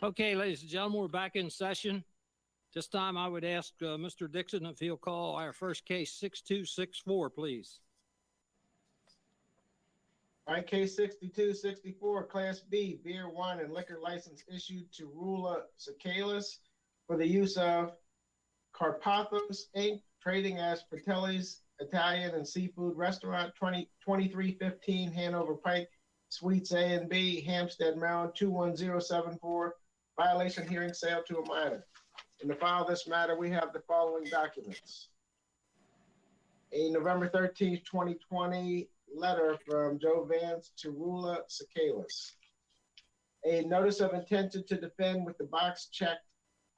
Okay, ladies and gentlemen, we're back in session. This time I would ask Mr. Dixon if he'll call our first case 6264, please. All right, case 6264, Class B, beer, wine, and liquor license issued to Rula Sakalis for the use of Carpathos Inc., trading as Fratelli's Italian and Seafood Restaurant, 2315 Hanover Pike, Suites A and B, Hampstead, Maryland, 21074. Violation hearing sale to a minor. In the file of this matter, we have the following documents. A November 13th, 2020 letter from Joe Vance to Rula Sakalis. A notice of intention to defend with the box checked,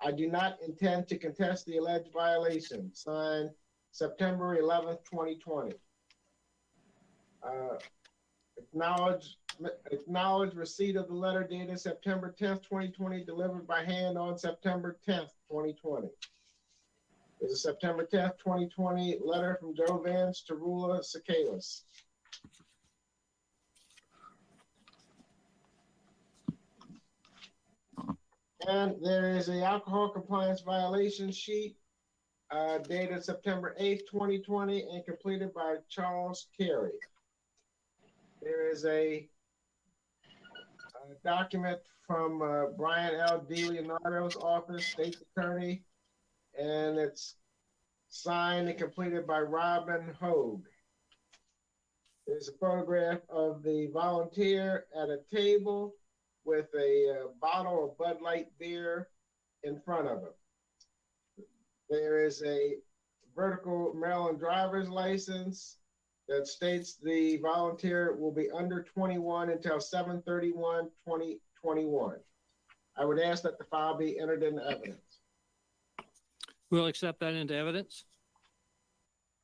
I do not intend to contest the alleged violation. Signed September 11th, 2020. Acknowledge receipt of the letter dated September 10th, 2020, delivered by hand on September 10th, 2020. There's a September 10th, 2020 letter from Joe Vance to Rula Sakalis. And there is a alcohol compliance violation sheet dated September 8th, 2020, and completed by Charles Carey. There is a document from Brian L. DiLeonardo's office, State's Attorney, and it's signed and completed by Robin Hogue. There's a photograph of the volunteer at a table with a bottle of Bud Light beer in front of him. There is a vertical Maryland driver's license that states the volunteer will be under 21 until 7/31/2021. I would ask that the file be entered into evidence. We'll accept that into evidence.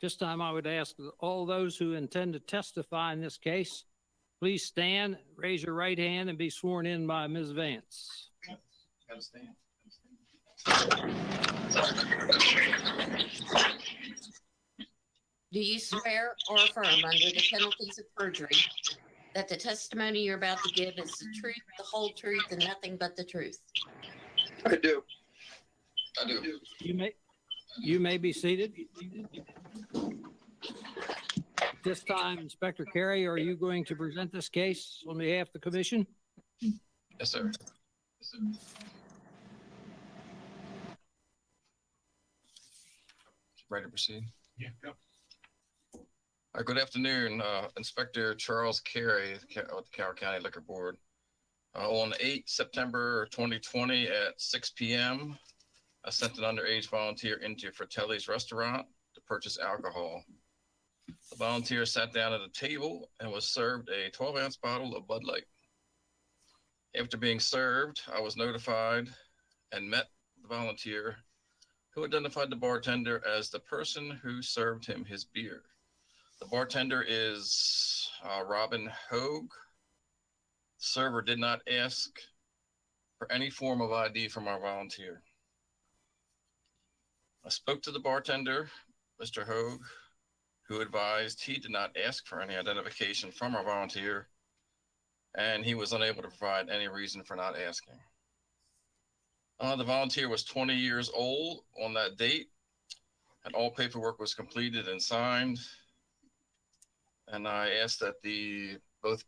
This time I would ask all those who intend to testify in this case, please stand, raise your right hand, and be sworn in by Ms. Vance. Gotta stand. Do you swear or affirm under the penalties of perjury that the testimony you're about to give is the truth, the whole truth, and nothing but the truth? I do. I do. You may be seated. This time, Inspector Carey, are you going to present this case on behalf of the commission? Yes, sir. Yes, sir. Ready to proceed? Yeah. Go. Good afternoon, Inspector Charles Carey with the Carroll County Liquor Board. On 8 September 2020 at 6 p.m., I sent an underage volunteer into Fratelli's restaurant to purchase alcohol. The volunteer sat down at a table and was served a 12-ounce bottle of Bud Light. After being served, I was notified and met the volunteer, who identified the bartender as the person who served him his beer. The bartender is Robin Hogue. The server did not ask for any form of ID from our volunteer. I spoke to the bartender, Mr. Hogue, who advised he did not ask for any identification from our volunteer, and he was unable to provide any reason for not asking. The volunteer was 20 years old on that date, and all paperwork was completed and signed. And I ask that both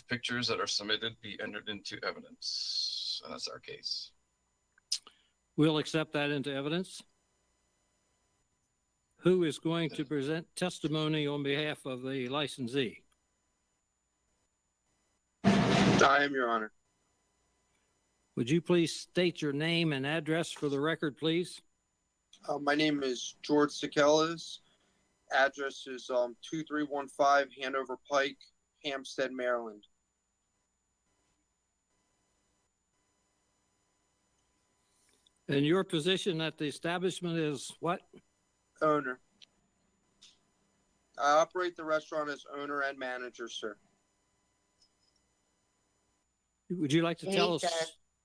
pictures that are submitted be entered into evidence. And that's our case. We'll accept that into evidence. Who is going to present testimony on behalf of the licensee? I am, Your Honor. Would you please state your name and address for the record, please? My name is George Sakalis. Address is 2315 Hanover Pike, Hampstead, Maryland. And your position at the establishment is what? Owner. I operate the restaurant as owner and manager, sir. Would you like to tell us?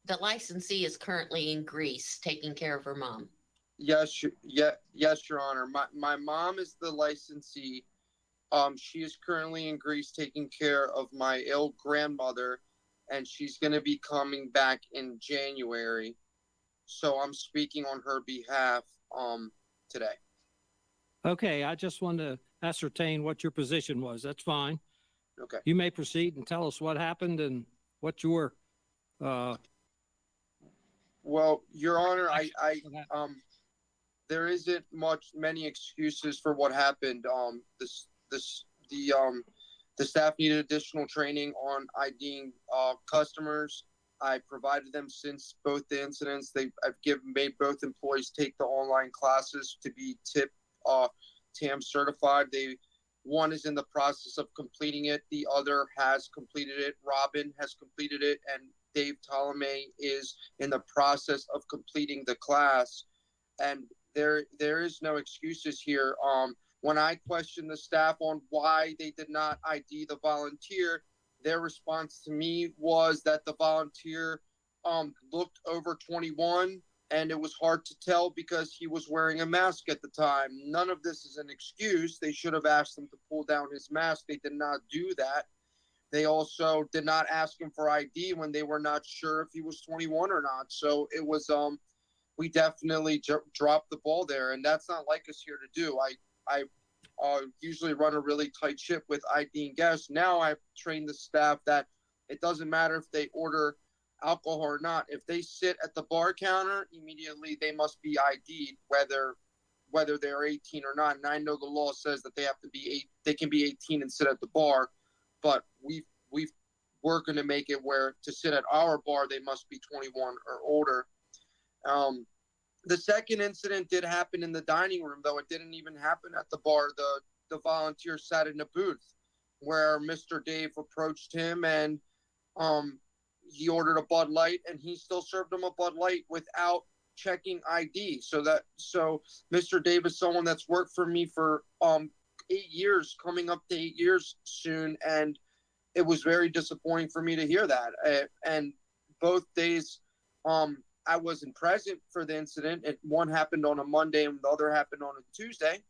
The licensee is currently in Greece taking care of her mom. Yes, yes, Your Honor. My mom is the licensee. She is currently in Greece taking care of my ill grandmother, and she's going to be coming back in January. So I'm speaking on her behalf today. Okay, I just wanted to ascertain what your position was. That's fine. Okay. You may proceed and tell us what happened and what your, Well, Your Honor, there isn't many excuses for what happened. The staff needed additional training on IDing customers. I provided them since both the incidents. I've made both employees take the online classes to be TAM certified. One is in the process of completing it. The other has completed it. Robin has completed it, and Dave Ptolemy is in the process of completing the class. And there is no excuses here. When I questioned the staff on why they did not ID the volunteer, their response to me was that the volunteer looked over 21, and it was hard to tell because he was wearing a mask at the time. None of this is an excuse. They should have asked him to pull down his mask. They did not do that. They also did not ask him for ID when they were not sure if he was 21 or not. So it was, we definitely dropped the ball there, and that's not like us here to do. I usually run a really tight ship with IDing guests. Now I've trained the staff that it doesn't matter if they order alcohol or not. If they sit at the bar counter, immediately they must be ID'd, whether they're 18 or not. And I know the law says that they can be 18 and sit at the bar, but we're going to make it where to sit at our bar they must be 21 or older. The second incident did happen in the dining room, though it didn't even happen at the bar. The volunteer sat in a booth where Mr. Dave approached him, and he ordered a Bud Light, and he still served him a Bud Light without checking ID. So Mr. Dave is someone that's worked for me for 8 years, coming up to 8 years soon, and it was very disappointing for me to hear that. And both days, I wasn't present for the incident. One happened on a Monday and the other happened on a Tuesday.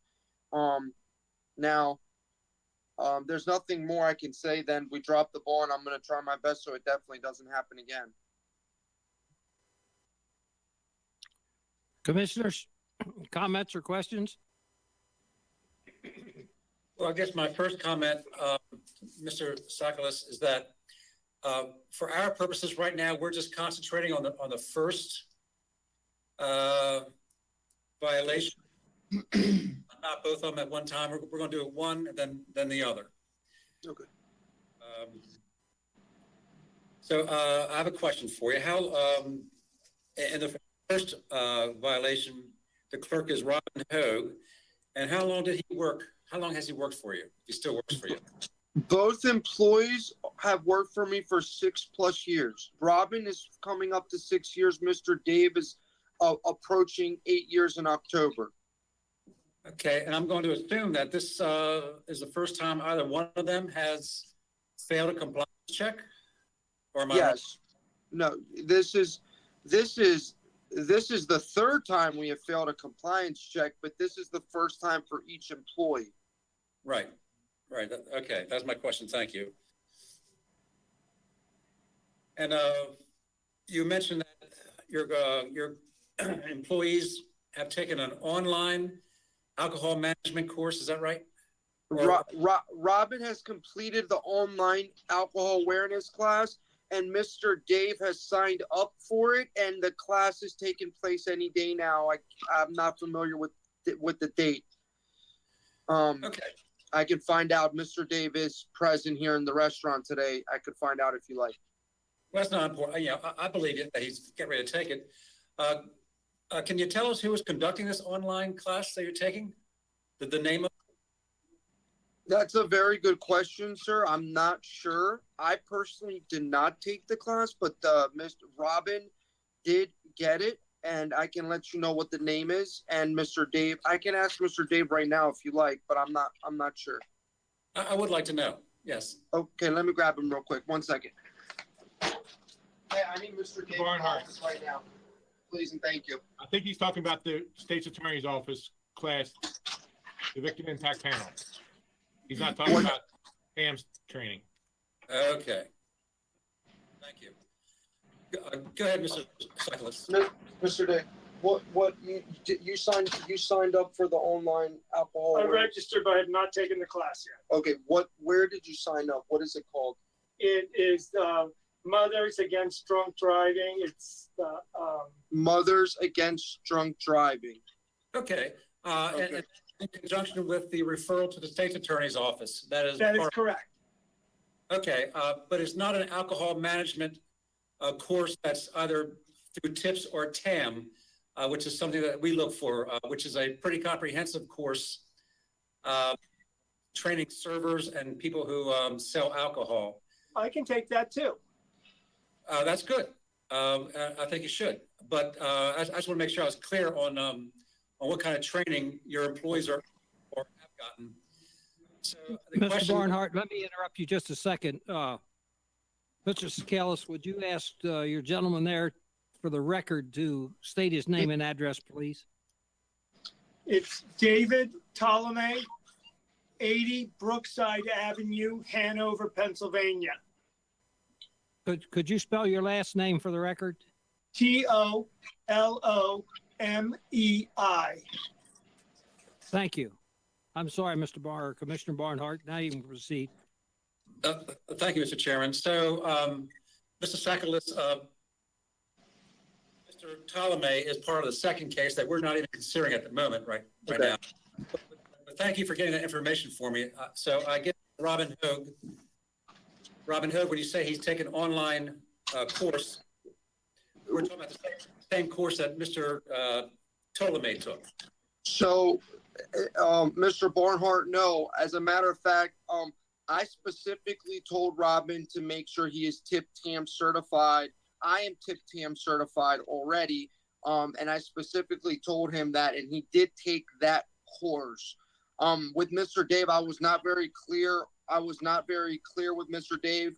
There's nothing more I can say than we dropped the ball, and I'm going to try my best so it definitely doesn't happen again. commissioners, comments or questions? Well, I guess my first comment, Mr. Sakalas, is that for our purposes right now, we're just concentrating on the first violation, not both of them at one time. We're going to do it one and then the other. Okay. So I have a question for you. How in the first violation, the clerk is Robin Hogue, and how long did he work? How long has he worked for you? He still works for you. Both employees have worked for me for 6+ years. Robin is coming up to 6 years. Mr. Dave is approaching 8 years in October. Okay, and I'm going to assume that this is the first time either one of them has failed a compliance check, or am I? Yes. No. This is the third time we have failed a compliance check, but this is the first time for each employee. Right. Okay, that's my question. Thank you. And you mentioned that your employees have taken an online alcohol management course. Is that right? Robin has completed the online alcohol awareness class, and Mr. Dave has signed up for it, and the class is taking place any day now. I'm not familiar with the date. Okay. I can find out. Mr. Dave is present here in the restaurant today. I could find out if you like. Well, that's not important. You know, I believe it, that he's getting ready to take it. Can you tell us who is conducting this online class that you're taking? The name of? That's a very good question, sir. I'm not sure. I personally did not take the class, but Mr. Robin did get it, and I can let you know what the name is. And Mr. Dave, I can ask Mr. Dave right now if you like, but I'm not sure. I would like to know. Yes. Okay, let me grab him real quick. 1 second. Hey, I need Mr. Dave Barnhart. right now. Please and thank you. I think he's talking about the state's attorney's office class, the victim impact panel. He's not talking about Pam's training. Okay. Thank you. Go ahead, Mr. Cyclist. Mr. Day, what you signed up for the online alcohol? I registered, but I have not taken the class yet. Okay, where did you sign up? What is it called? It is Mothers Against Drunk Driving. It's Mothers Against Drunk Driving. Okay. Okay. And in conjunction with the referral to the state's attorney's office, that is correct. okay. But it's not an alcohol management course that's either through TIPS or TAM, which is something that we look for, which is a pretty comprehensive course, training servers and people who sell alcohol. I can take that too. That's good. I think you should. But I just want to make sure I was clear on what kind of training your employees are or have gotten. So the Mr. question, Barnhart, let me interrupt you just a second. Mr. Scalis, would you ask your gentleman there for the record to state his name and address, please? It's David Ptolemy, 80 Brookside Avenue, Hanover, Pennsylvania. Could you spell your last name for the record? Tolomei. Thank you. I'm sorry, Commissioner Barnhart. Now you can proceed. thank you, Mr. Chairman. So, Mr. Sakalis, Mr. Ptolemy is part of the second case that we're not even considering at the moment right now. But thank you for getting that information for me. So I get Robin Hogue. Robin Hogue, when you say he's taken online course, we're talking about the same course that Mr. Ptolemy took. So, Mr. Barnhart, no. As a matter of fact, I specifically told Robin to make sure he is TIP-TAM certified. I am TIP-TAM certified already, and I specifically told him that, and he did take that course. With Mr. Dave, I was not very clear. With Mr. Dave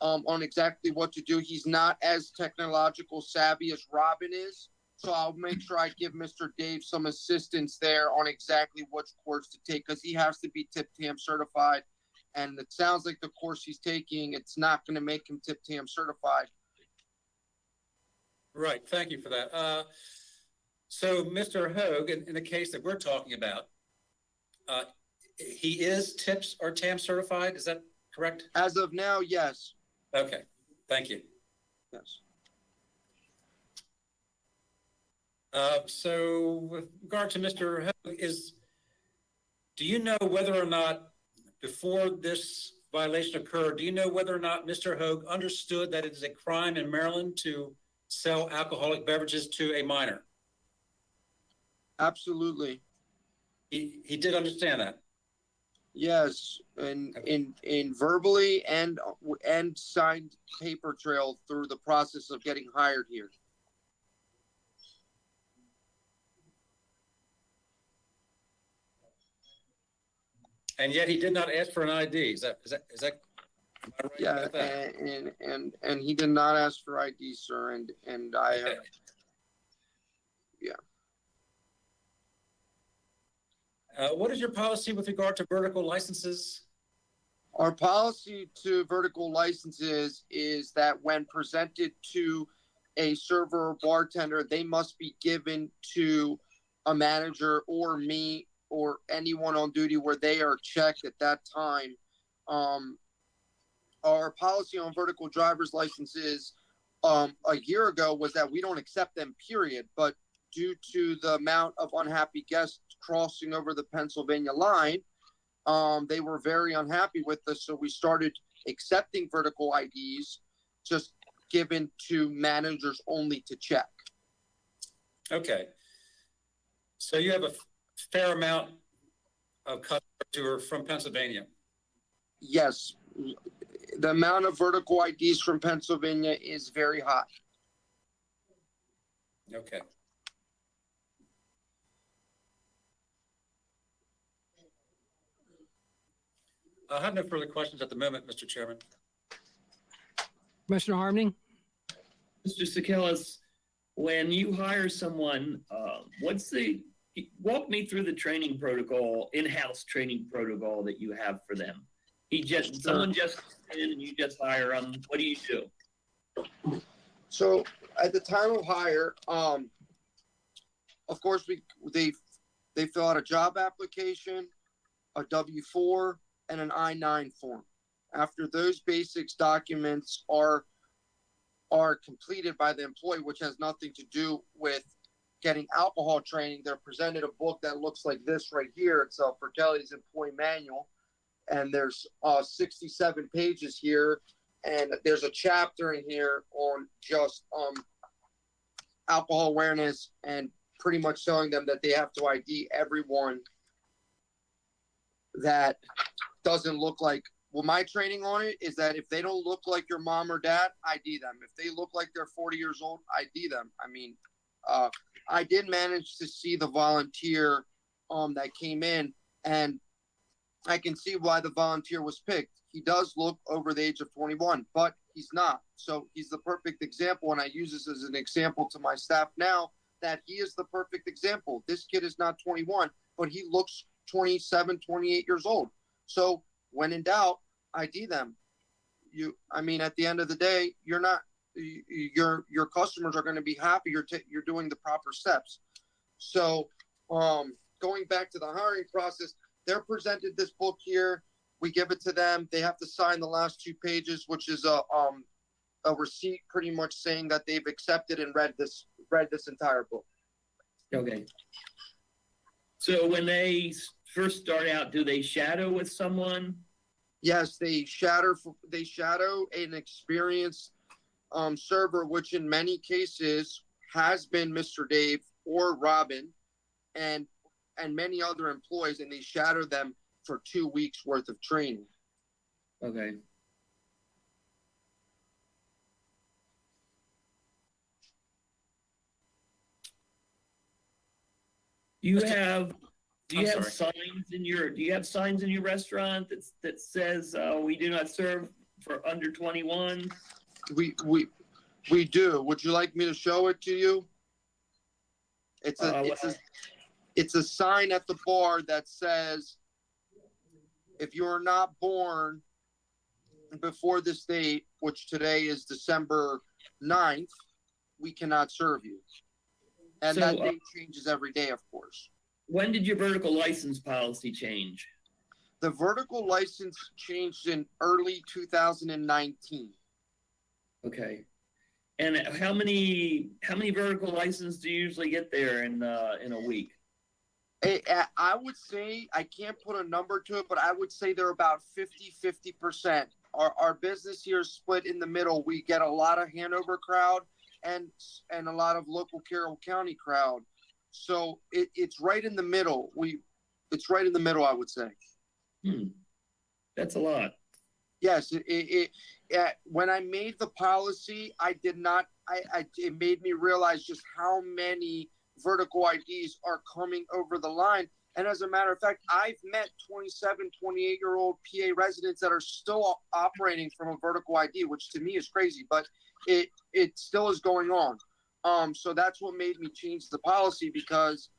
on exactly what to do. He's not as technological savvy as Robin is. So I'll make sure I give Mr. Dave some assistance there on exactly which course to take, because he has to be TIP-TAM certified. And it sounds like the course he's taking, it's not going to make him TIP-TAM certified. Right. Thank you for that. So, Mr. Hogue, in the case that we're talking about, he is TIPS or TAM certified. Is that correct? As of now, yes. Okay. Thank you. Yes. So with regard to Mr. Hogue, do you know whether or not before this violation occurred, do you know whether or not Mr. Hogue understood that it is a crime in Maryland to sell alcoholic beverages to a minor? Absolutely. He did understand that. Yes, and in verbally and signed paper trail through the process of getting hired here. And yet he did not ask for an ID. Is that am I right Yeah, about that? and he did not ask for ID, sir, and I Okay. Yeah. What is your policy with regard to vertical licenses? Our policy to vertical licenses is that when presented to a server or bartender, they must be given to a manager or me or anyone on duty where they are checked at that time. Our policy on vertical driver's licenses a year ago was that we don't accept them, period. But due to the amount of unhappy guests crossing over the Pennsylvania line, they were very unhappy with us. So we started accepting vertical IDs, just given to managers only to check. Okay. So you have a fair amount of customers who are from Pennsylvania. Yes, the amount of vertical IDs from Pennsylvania is very high. Okay. I have no further questions at the moment, Mr. Chairman. Commissioner Harmon? Mr. Sakalis, when you hire someone, walk me through the training protocol, in-house training protocol that you have for them. Someone just comes in and you just hire them. What do you do? So at the time of hire, of course, they fill out a job application, a W-4, and an I-9 form. After those basics documents are completed by the employee, which has nothing to do with getting alcohol training, they're presented a book that looks like this right here. It's for Kelly's employee manual, and there's 67 pages here, and there's a chapter in here on just alcohol awareness and pretty much showing them that they have to ID everyone that doesn't look like. Well, my training on it is that if they don't look like your mom or dad, ID them. If they look like they're 40 years old, ID them. I mean, I did manage to see the volunteer that came in, and I can see why the volunteer was picked. He does look over the age of 21, but he's not. So he's the perfect example, and I use this as an example to my staff now that he is the perfect example. This kid is not 21, but he looks 27, 28 years old. So when in doubt, ID them. I mean, at the end of the day, your customers are going to be happy you're doing the proper steps. So going back to the hiring process, they're presented this book here. We give it to them. They have to sign the last 2 pages, which is a receipt pretty much saying that they've accepted and read this entire book. Okay. So when they first start out, do they shadow with someone? Yes, they shadow an experienced server, which in many cases has been Mr. Dave or Robin and many other employees, and they shadow them for 2 weeks worth of training. Okay. Do you have signs in your restaurant that says we do not serve for under 21? We do. Would you like me to show it to you? It's a sign at the bar that says, if you are not born before this date, which today is December 9th, we cannot serve you. And that date changes every day, of course. When did your vertical license policy change? The vertical license changed in early 2019. Okay. And how many vertical licenses do you usually get there in a week? I would say, I can't put a number to it, but I would say they're about 50%. Our business here is split in the middle. We get a lot of Hanover crowd and a lot of local Carroll County crowd. So it's right in the middle. It's right in the middle, I would say. That's a lot. Yes. When I made the policy, I did not, it made me realize just how many vertical IDs are coming over the line. And as a matter of fact, I've met 27, 28-year-old PA residents that are still operating from a vertical ID, which to me is crazy, but it still is going on. So that's what made me change the policy, because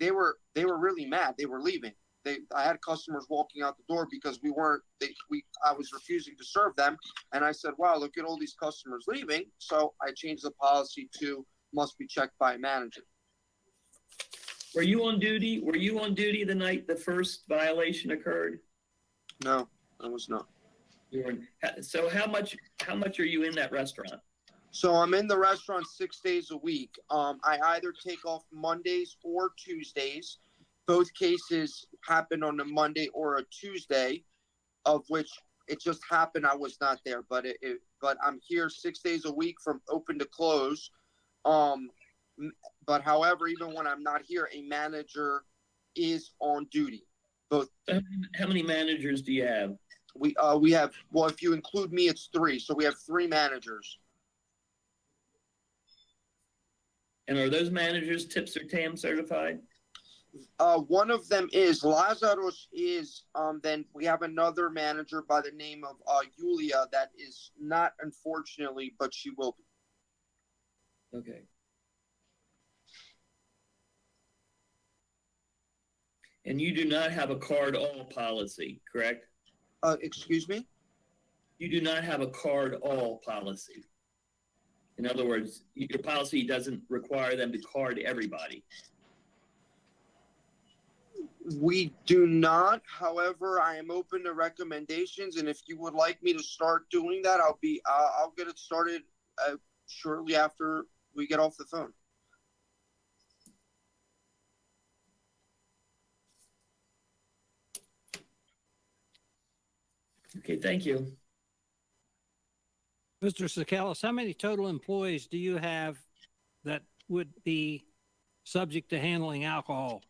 they were really mad. They were leaving. I had customers walking out the door because I was refusing to serve them. And I said, wow, look at all these customers leaving. So I changed the policy to must be checked by a manager. Were you on duty? Were you on duty the night the first violation occurred? No, I was not. So how much are you in that restaurant? So I'm in the restaurant 6 days a week. I either take off Mondays or Tuesdays. Both cases happened on a Monday or a Tuesday, of which it just happened I was not there. But I'm here 6 days a week from open to close. But however, even when I'm not here, a manager is on duty. Both. How many managers do you have? We have, well, if you include me, it's 3. So we have 3 managers. And are those managers TIPS or TAM certified? One of them is. Lazarus is. Then we have another manager by the name of Yulia that is not, unfortunately, but she will be. Okay. And you do not have a card all policy, correct? Excuse me? You do not have a card all policy. In other words, your policy doesn't require them to card everybody. We do not. However, I am open to recommendations, and if you would like me to start doing that, I'll get it started shortly after we get off the phone. Okay, thank you. Mr. Sikelis, how many total employees do you have that would be subject to handling alcohol?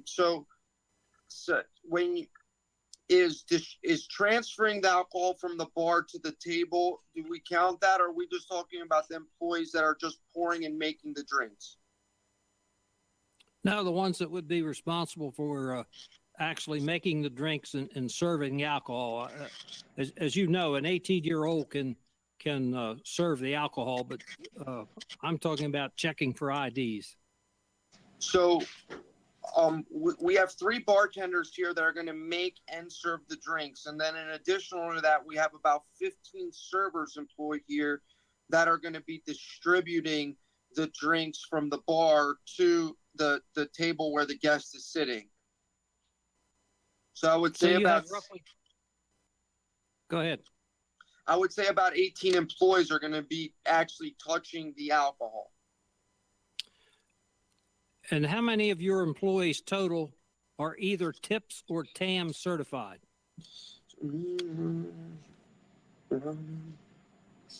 So when is transferring the alcohol from the bar to the table, do we count that, or are we just talking about the employees that are just pouring and making the drinks? No, the ones that would be responsible for actually making the drinks and serving the alcohol. As you know, an 18-year-old can serve the alcohol, but I'm talking about checking for IDs. So we have 3 bartenders here that are going to make and serve the drinks. And then in addition to that, we have about 15 servers employed here that are going to be distributing the drinks from the bar to the table where the guest is sitting. So I would say Go ahead. I would say about 18 employees are going to be actually touching the alcohol. And how many of your employees total are either TIPS or TAM certified? 4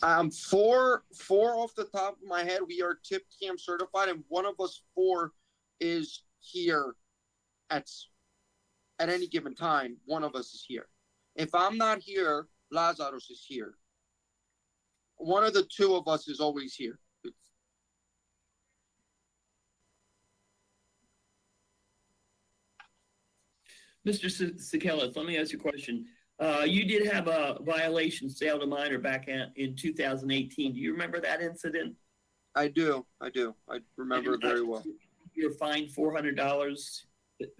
off the top of my head. We are TIP TAM certified, and one of us 4 is here at any given time. One of us is here. If I'm not here, Lazarus is here. One of the 2 of us is always here. Mr. Sikelis, let me ask you a question. You did have a violation, sale to minor, back in 2018. Do you remember that incident? I do. I remember it very well. You were fined $400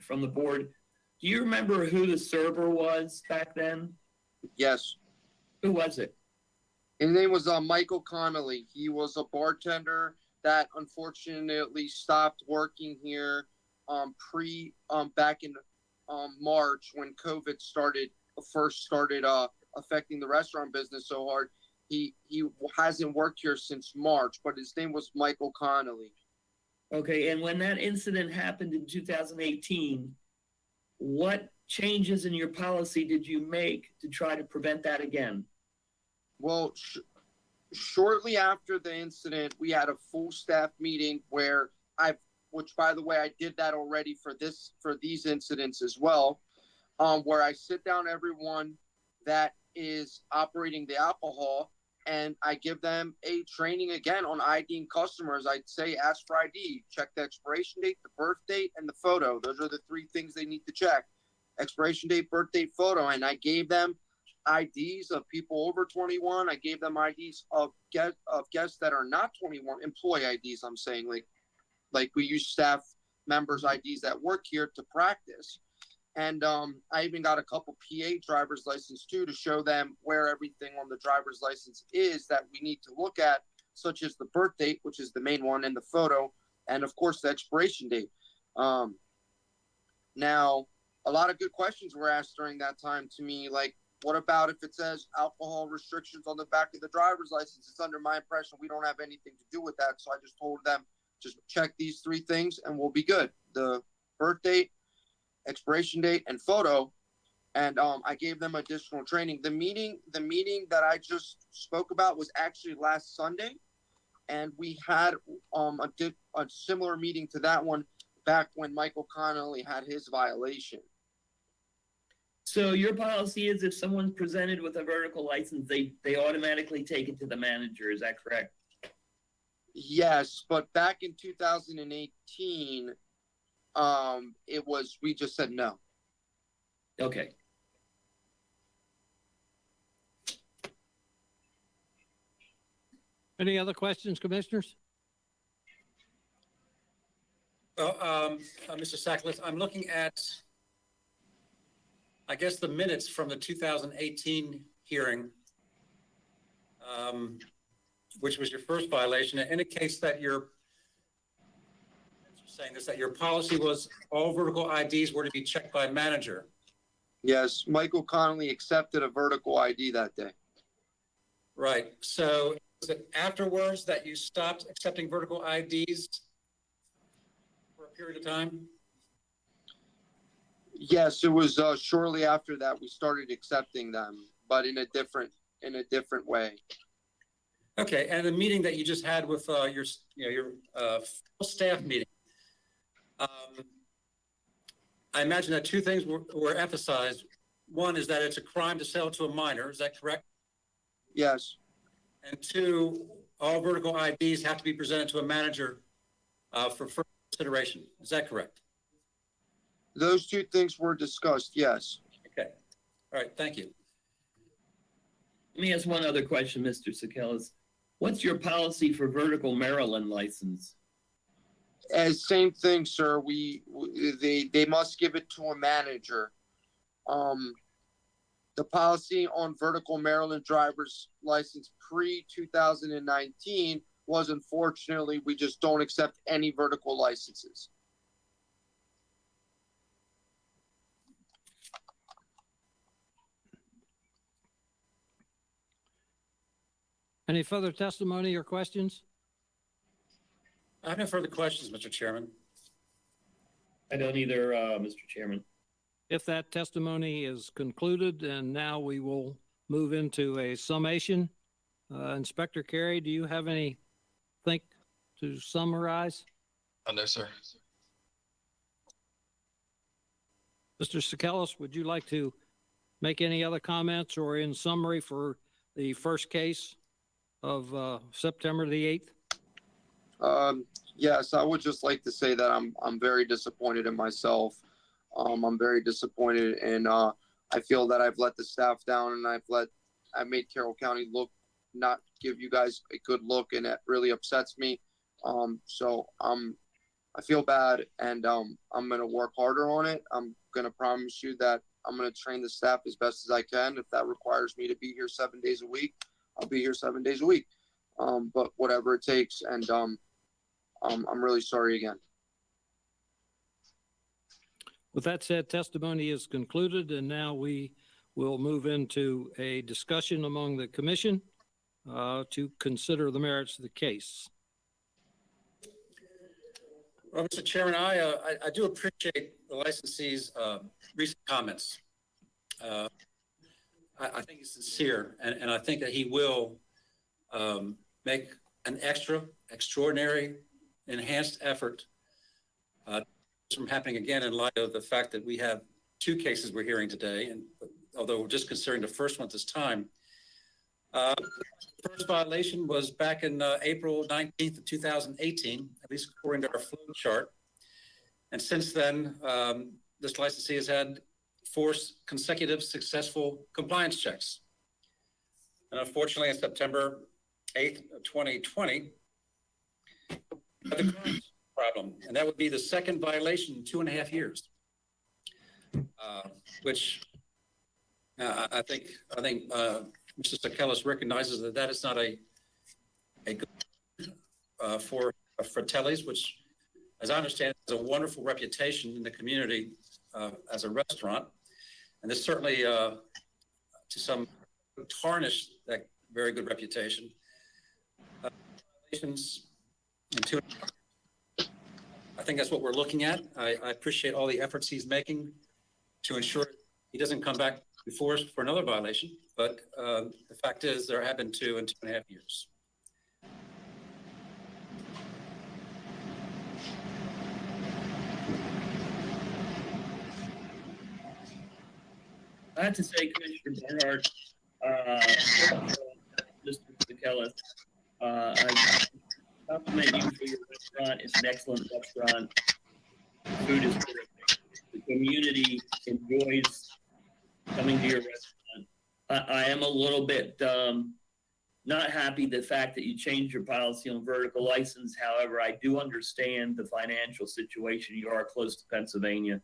from the board. Do you remember who the server was back then? Yes. Who was it? His name was Michael Connolly. He was a bartender that unfortunately stopped working here back in March when COVID first started affecting the restaurant business so hard. He hasn't worked here since March, but his name was Michael Connolly. Okay, and when that incident happened in 2018, what changes in your policy did you make to try to prevent that again? Well, shortly after the incident, we had a full staff meeting which by the way, I did that already for these incidents as well, where I sit down everyone that is operating the alcohol and I give them a training again on IDing customers. I'd say ask for ID, check the expiration date, the birth date, and the photo. Those are the 3 things they need to check: expiration date, birth date, photo. And I gave them IDs of people over 21. I gave them IDs of guests that are not 21, employee IDs. I'm saying like we use staff members' IDs that work here to practice. And I even got a couple PA driver's license too to show them where everything on the driver's license is that we need to look at, such as the birth date, which is the main one, and the photo, and of course the expiration date. Now, a lot of good questions were asked during that time to me, like, what about if it says alcohol restrictions on the back of the driver's license? It's under my impression we don't have anything to do with that. So I just told them, just check these 3 things and we'll be good: the birth date, expiration date, and photo. And I gave them additional training. The meeting that I just spoke about was actually last Sunday, and we had a similar meeting to that one back when Michael Connolly had his violation. So your policy is if someone's presented with a vertical license, they automatically take it to the manager. Is that correct? Yes, but back in 2018, we just said no. Okay. Any other questions, commissioners? Well, Mr. Sikelis, I'm looking at I guess, the minutes from the 2018 hearing, which was your first violation. It indicates that your policy was all vertical IDs were to be checked by manager. Yes, Michael Connolly accepted a vertical ID that day. Right. So was it afterwards that you stopped accepting vertical IDs for a period of time? Yes, it was shortly after that we started accepting them, but in a different way. Okay. And the meeting that you just had with your full staff meeting, I imagine that two things were emphasized. One is that it's a crime to sell to a minor. Is that correct? Yes, And two, all vertical IDs have to be presented to a manager for further consideration. Is that correct? those two things were discussed, yes. Okay. All right. Thank you. Let me ask one other question, Mr. Sakelis. What's your policy for vertical Maryland license? As same thing, sir, they must give it to a manager. The policy on vertical Maryland driver's license pre-2019 was, unfortunately, we just don't accept any vertical licenses. Any further testimony or questions? I have no further questions, Mr. Chairman. I don't either, Mr. Chairman. If that testimony is concluded, and now we will move into a summation. Inspector Carey, do you have anything to summarize? No, sir. Mr. Sakelis, would you like to make any other comments or in summary for the first case of September the 8th? Yes, I would just like to say that I'm very disappointed in myself. I'm very disappointed, and I feel that I've let the staff down, and I've made Carroll County not give you guys a good look, and it really upsets me. So I feel bad, and I'm gonna work harder on it. I'm gonna promise you that I'm gonna train the staff as best as I can. If that requires me to be here 7 days a week, I'll be here 7 days a week. But whatever it takes, and I'm really sorry again. With that said, testimony is concluded, and now we will move into a discussion among the commission to consider the merits of the case. Well, Mr. Chairman, I do appreciate the licensee's recent comments. I think he's sincere, and I think that he will make an extraordinary, enhanced effort from happening again in light of the fact that we have two cases we're hearing today, and although we're just considering the first one at this time. The first violation was back in April 19th of 2018, at least according to our flow chart. And since then, this licensee has had 4 consecutive successful compliance checks. And unfortunately, on September 8th of 2020, the current problem, and that would be the second violation in 2.5 years, which I think Mr. Sakelis recognizes that is not a good for Fratelli's, which, as I understand, has a wonderful reputation in the community as a restaurant, and this certainly to some tarnish that very good reputation. Violations in 2. I think that's what we're looking at. I appreciate all the efforts he's making to ensure he doesn't come back before us for another violation. But the fact is, there have been 2 in 2.5 years. I have to say, Commissioner Barnhart, Mr. Sakelis, I compliment you for your restaurant. It's an excellent restaurant. Food is terrific. The community enjoys coming to your restaurant. I am a little bit not happy the fact that you changed your policy on vertical license. However, I do understand the financial situation. You are close to Pennsylvania.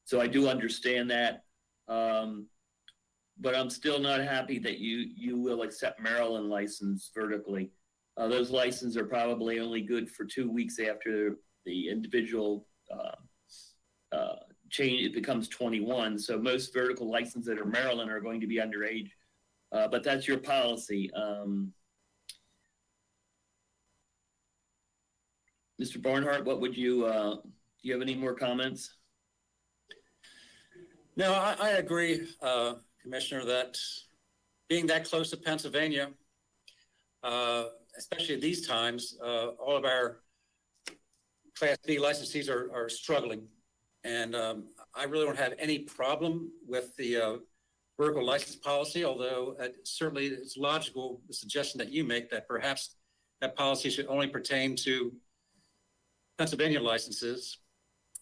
So I do understand that. But I'm still not happy that you will accept Maryland license vertically. Those licenses are probably only good for 2 weeks after the individual change, it becomes 21. So most vertical licenses that are Maryland are going to be underage. But that's your policy. Mr. Barnhart, what would you, do you have any more comments? No, I agree, Commissioner, that being that close to Pennsylvania, especially at these times, all of our Class B licensees are struggling. And I really don't have any problem with the vertical license policy, although certainly it's logical, the suggestion that you make that perhaps that policy should only pertain to Pennsylvania licenses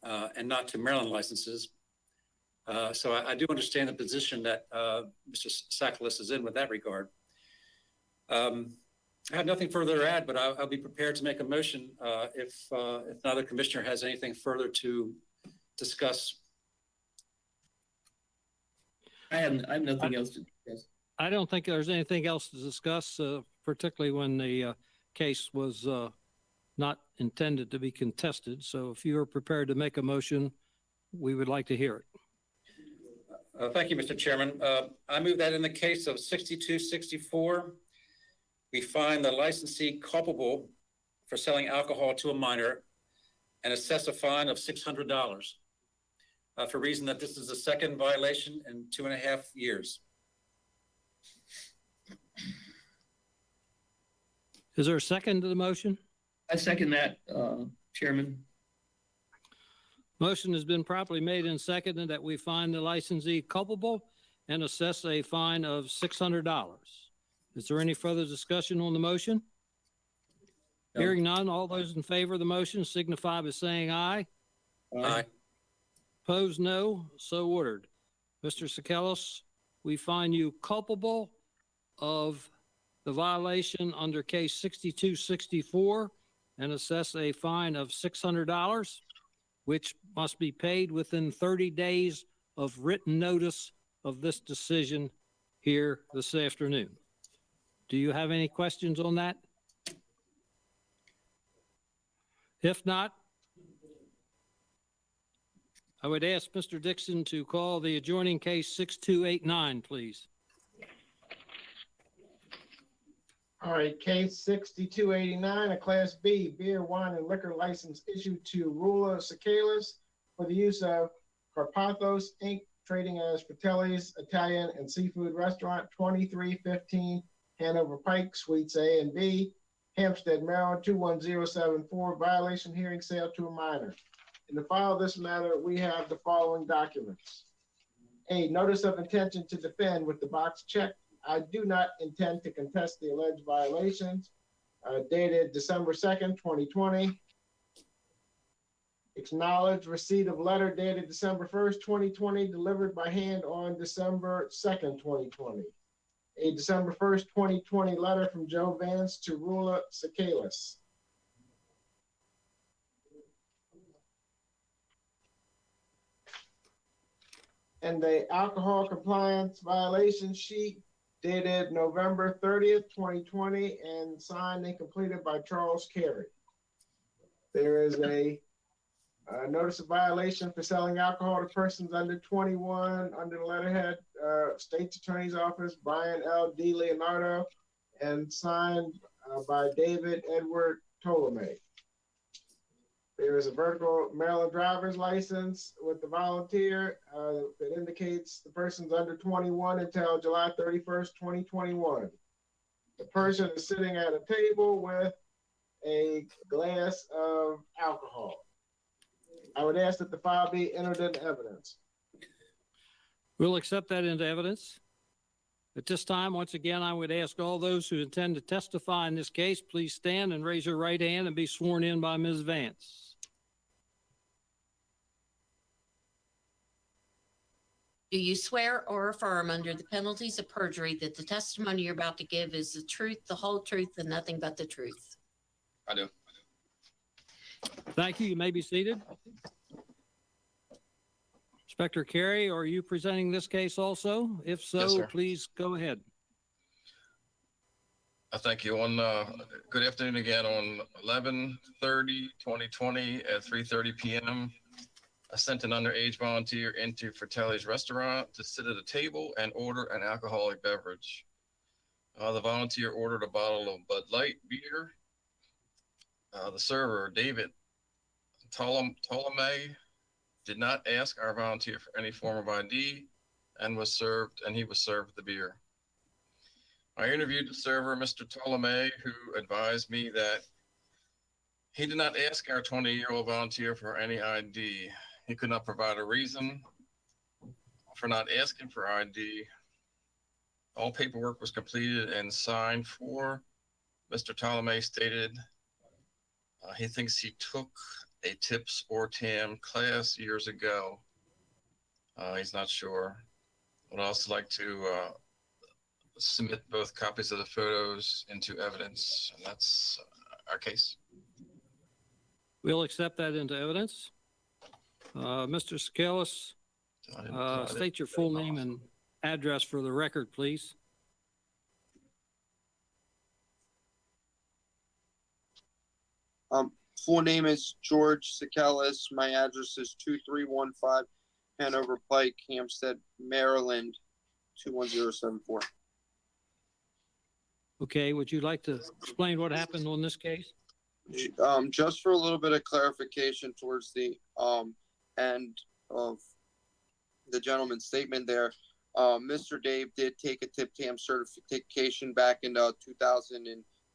and not to Maryland licenses. So I do understand the position that Mr. Sakalas is in with that regard. I have nothing further to add, but I'll be prepared to make a motion if another commissioner has anything further to discuss. I have nothing else to discuss. I don't think there's anything else to discuss, particularly when the case was not intended to be contested. So if you are prepared to make a motion, we would like to hear it. Thank you, Mr. Chairman. I move that in the case of 6264, we find the licensee culpable for selling alcohol to a minor and assess a fine of $600 for reason that this is the second violation in 2.5 years. Is there a second to the motion? I second that, Chairman. Motion has been properly made and seconded that we find the licensee culpable and assess a fine of $600. Is there any further discussion on the motion? No. Hearing none, all those in favor of the motion signify by saying aye. Aye. Opposed, no. So ordered. Mr. Sakalas, we find you culpable of the violation under case 6264 and assess a fine of $600, which must be paid within 30 days of written notice of this decision here this afternoon. Do you have any questions on that? If not, I would ask Mr. Dixon to call the adjoining case 6289, please. All right, case 6289, a Class B beer, wine, and liquor license issued to Rula Sakalas for the use of Carpathos Inc., trading as Fratelli's Italian and Seafood Restaurant, 2315 Hanover Pike, Suites A and B, Hampstead, Maryland, 21074, violation hearing sale to a minor. In the file of this matter, we have the following documents. A notice of intention to defend with the box checked. I do not intend to contest the alleged violations, dated December 2nd, 2020. Acknowledge receipt of letter dated December 1st, 2020, delivered by hand on December 2nd, 2020. A December 1st, 2020 letter from Joe Vance to Rula Sakalas. And the alcohol compliance violation sheet dated November 30th, 2020, and signed and completed by Charles Carey. There is a notice of violation for selling alcohol to persons under 21 under the letterhead, State's Attorney's Office, Brian L. D. Leonardo, and signed by David Edward Ptolemy. There is a vertical Maryland driver's license with the volunteer that indicates the person's under 21 until July 31st, 2021. The person is sitting at a table with a glass of alcohol. I would ask that the file be entered into evidence. We'll accept that into evidence. At this time, once again, I would ask all those who intend to testify in this case, please stand and raise your right hand and be sworn in by Ms. Vance. Do you swear or affirm under the penalties of perjury that the testimony you're about to give is the truth, the whole truth, and nothing but the truth? I do. Thank you. You may be seated. Inspector Carey, are you presenting this case also? If Yes, so, sir. please go ahead. Thank you. Good afternoon again. On 11/30/2020 at 3:30 p.m., I sent an underage volunteer into Fratelli's restaurant to sit at a table and order an alcoholic beverage. The volunteer ordered a bottle of Bud Light beer. The server, David Ptolemy, did not ask our volunteer for any form of ID and he was served the beer. I interviewed the server, Mr. Ptolemy, who advised me that he did not ask our 20-year-old volunteer for any ID. He could not provide a reason for not asking for ID. All paperwork was completed and signed for. Mr. Ptolemy stated he thinks he took a TIPS or TAM class years ago. He's not sure. I'd also like to submit both copies of the photos into evidence, and that's our case. We'll accept that into evidence. Mr. Sakalis, state your full name and address for the record, please. Full name is George Sakalis. My address is 2315 Hanover Pike, Hampstead, Maryland, 21074. Okay, would you like to explain what happened on this case? Just for a little bit of clarification towards the end of the gentleman's statement there, Mr. Dave did take a TIP-TAM certification back in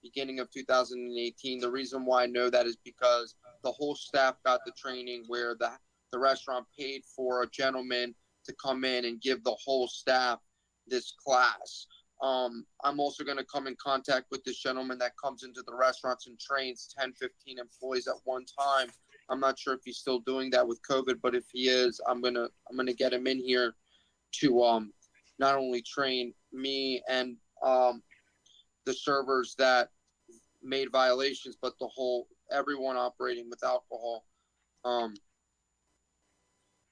beginning of 2018. The reason why I know that is because the whole staff got the training where the restaurant paid for a gentleman to come in and give the whole staff this class. I'm also going to come in contact with this gentleman that comes into the restaurants and trains 10, 15 employees at one time. I'm not sure if he's still doing that with COVID, but if he is, I'm gonna get him in here to not only train me and the servers that made violations, but everyone operating with alcohol.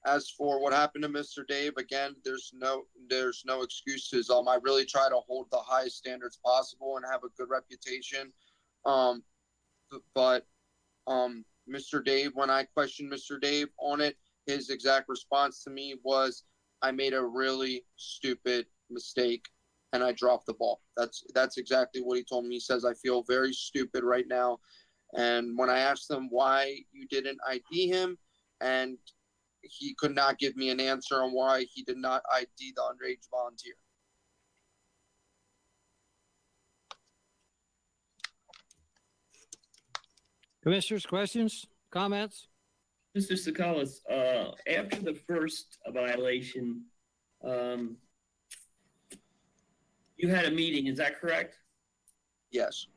As for what happened to Mr. Dave, again, there's no excuses. I really try to hold the highest standards possible and have a good reputation. But Mr. Dave, when I questioned Mr. Dave on it, his exact response to me was, I made a really stupid mistake and I dropped the ball. That's exactly what he told me. He says, I feel very stupid right now. And when I asked him why you didn't ID him, and he could not give me an answer on why he did not ID the underage volunteer. Commissioners, questions, comments? Mr. Sakalis, after the first violation, you had a meeting, is that correct? Yes.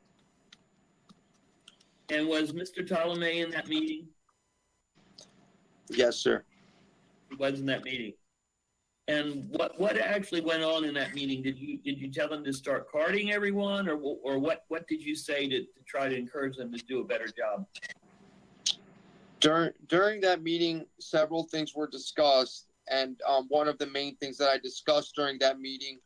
And was Mr. Ptolemy in that meeting? Yes, sir. He was in that meeting. And what actually went on in that meeting? Did you tell them to start carding everyone, or what did you say to try to encourage them to do a better job? During that meeting, several things were discussed, and one of the main things that I discussed during that meeting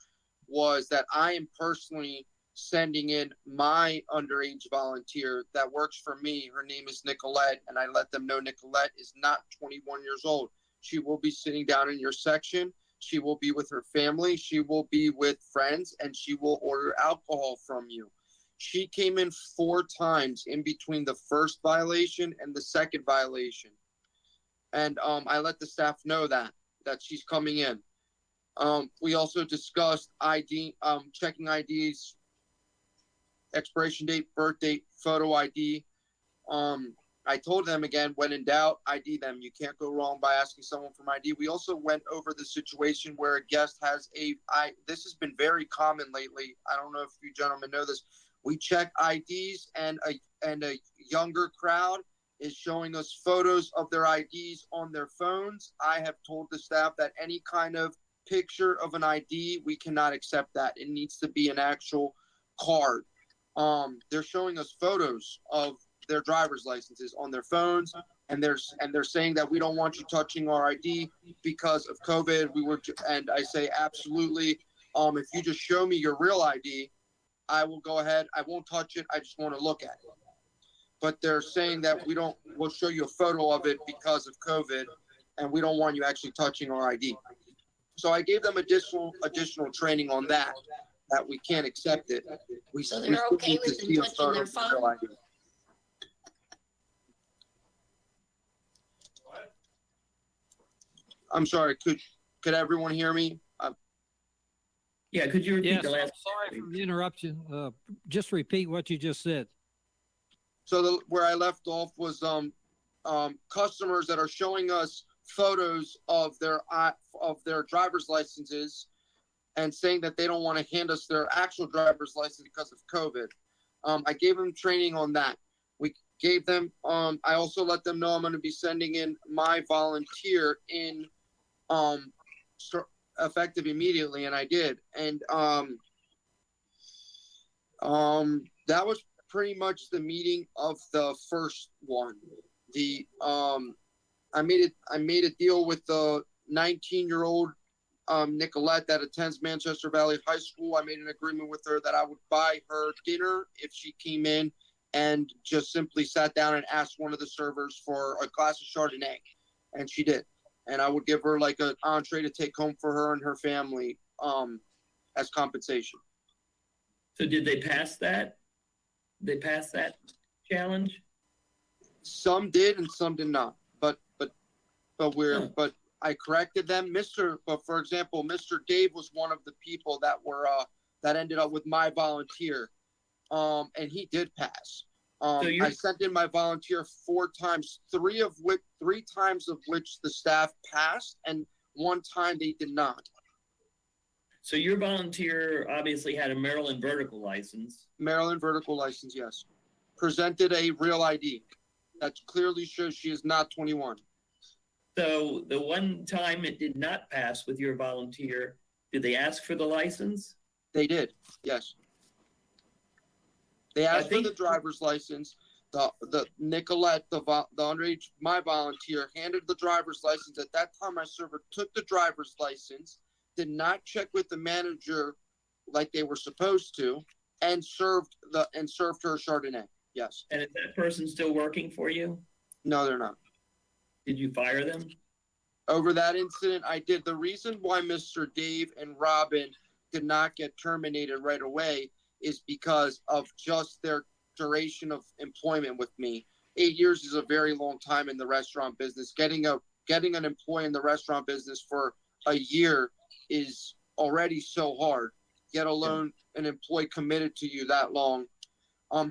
was that I am personally sending in my underage volunteer that works for me. Her name is Nicolette, and I let them know Nicolette is not 21 years old. She will be sitting down in your section. She will be with her family. She will be with friends, and she will order alcohol from you. She came in 4 times in between the first violation and the second violation. And I let the staff know that she's coming in. We also discussed checking IDs, expiration date, birth date, photo ID. I told them again, when in doubt, ID them. You can't go wrong by asking someone for ID. We also went over the situation where a guest has this has been very common lately. I don't know if you gentlemen know this. We check IDs and a younger crowd is showing us photos of their IDs on their phones. I have told the staff that any kind of picture of an ID, we cannot accept that. It needs to be an actual card. They're showing us photos of their driver's licenses on their phones, And they're saying that we don't want you touching our ID because of COVID. And I say, absolutely. If you just show me your real ID, I will go ahead. I won't touch it. I just want to look at it. But they're saying that we'll show you a photo of it because of COVID, and we don't want you actually touching our ID. So I gave them additional training on that we can't accept it. So we they're still okay need to with them see a touching photo their of the real phone? ID. I'm sorry, could everyone hear me? Yeah, could you repeat Yes, the I'm last? sorry for the interruption. Just repeat what you just said. So where I left off was customers that are showing us photos of their driver's licenses and saying that they don't want to hand us their actual driver's license because of COVID. I gave them training on that. We gave them. I also let them know I'm going to be sending in my volunteer in effective immediately, and I did. And that was pretty much the meeting of the first one. I made a deal with the 19-year-old Nicolette that attends Manchester Valley High School. I made an agreement with her that I would buy her dinner if she came in and just simply sat down and asked one of the servers for a glass of Chardonnay, and she did. And I would give her like an entree to take home for her and her family as compensation. So did they pass that? They passed that challenge? Some did and some did not. But I corrected them. But for example, Mr. Dave was one of the people that were that ended up with my volunteer. And he did pass. I sent in my volunteer 4 times, 3 times of which the staff passed, and 1 time they did not. So your volunteer obviously had a Maryland vertical license. Maryland vertical license, yes. Presented a real ID that clearly shows she is not 21. So the one time it did not pass with your volunteer, did they ask for the license? They did, yes. They asked for the driver's license. The Nicolette, the underage, my volunteer, handed the driver's license. At that time, my server took the driver's license, did not check with the manager like they were supposed to, and served her Chardonnay. Yes. And is that person still working for you? No, they're not. Did you fire them? Over that incident, I did. The reason why Mr. Dave and Robin did not get terminated right away is because of just their duration of employment with me. 8 years is a very long time in the restaurant business. Getting an employee in the restaurant business for a year is already so hard, yet alone an employee committed to you that long.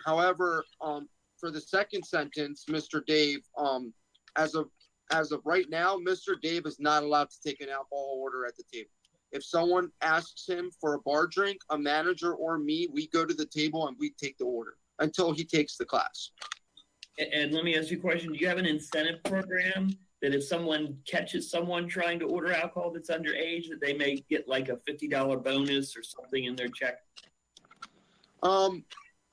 However, for the second sentence, Mr. Dave, as of right now, Mr. Dave is not allowed to take an alcohol order at the table. If someone asks him for a bar drink, a manager or me, we go to the table and we take the order until he takes the class. And let me ask you a question. Do you have an incentive program that if someone catches someone trying to order alcohol that's underage, that they may get like a $50 bonus or something in their check?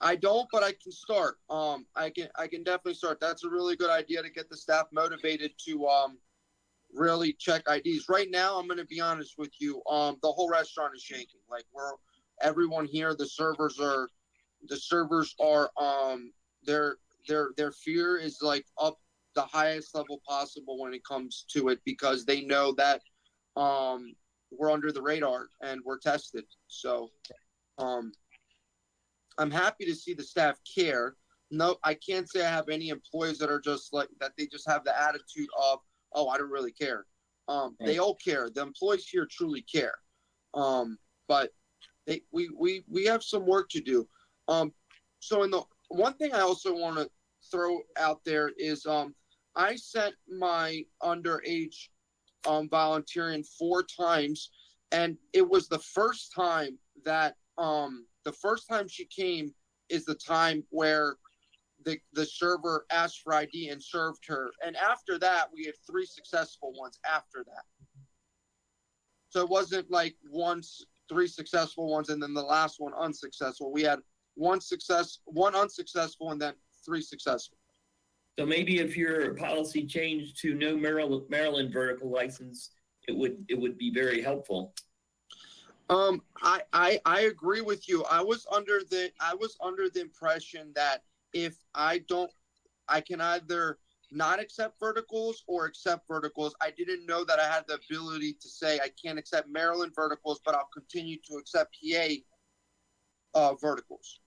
I don't, but I can start. I can definitely start. That's a really good idea to get the staff motivated to really check IDs. Right now, I'm going to be honest with you. The whole restaurant is shaking. Like everyone here, the servers are their fear is like up the highest level possible when it comes to it, because they know that we're under the radar and we're tested. So I'm happy to see the staff care. No, I can't say I have any employees that are just like that. They just have the attitude of, oh, I don't really care. They all care. The employees here truly care. But we have some work to do. So one thing I also want to throw out there is I sent my underage volunteer in 4 times, and it was the first time that the first time she came is the time where the server asked for ID and served her. And after that, we had 3 successful ones after that. So it wasn't like 3 successful ones and then the last one unsuccessful. We had 1 unsuccessful, and then 3 successful. So maybe if your policy changed to no Maryland vertical license, it would be very helpful. I agree with you. I was under the impression that if I can either not accept verticals or accept verticals. I didn't know that I had the ability to say I can't accept Maryland verticals, but I'll continue to accept PA verticals.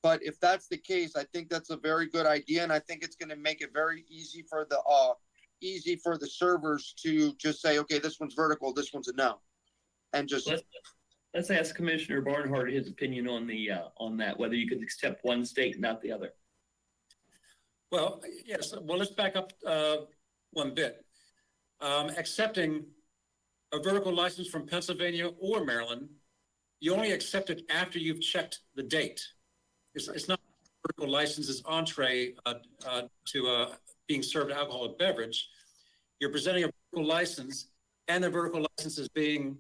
But if that's the case, I think that's a very good idea, and I think it's going to make it very easy for the servers to just say, okay, this one's vertical, this one's a no, and just. Let's ask Commissioner Barnhart his opinion on on that, whether you could accept one state and not the other. Well, yes. Well, let's back up one bit. Accepting a vertical license from Pennsylvania or Maryland, you only accept it after you've checked the date. It's not a vertical license as entree to being served alcoholic beverage. You're presenting a vertical license, and the vertical license is being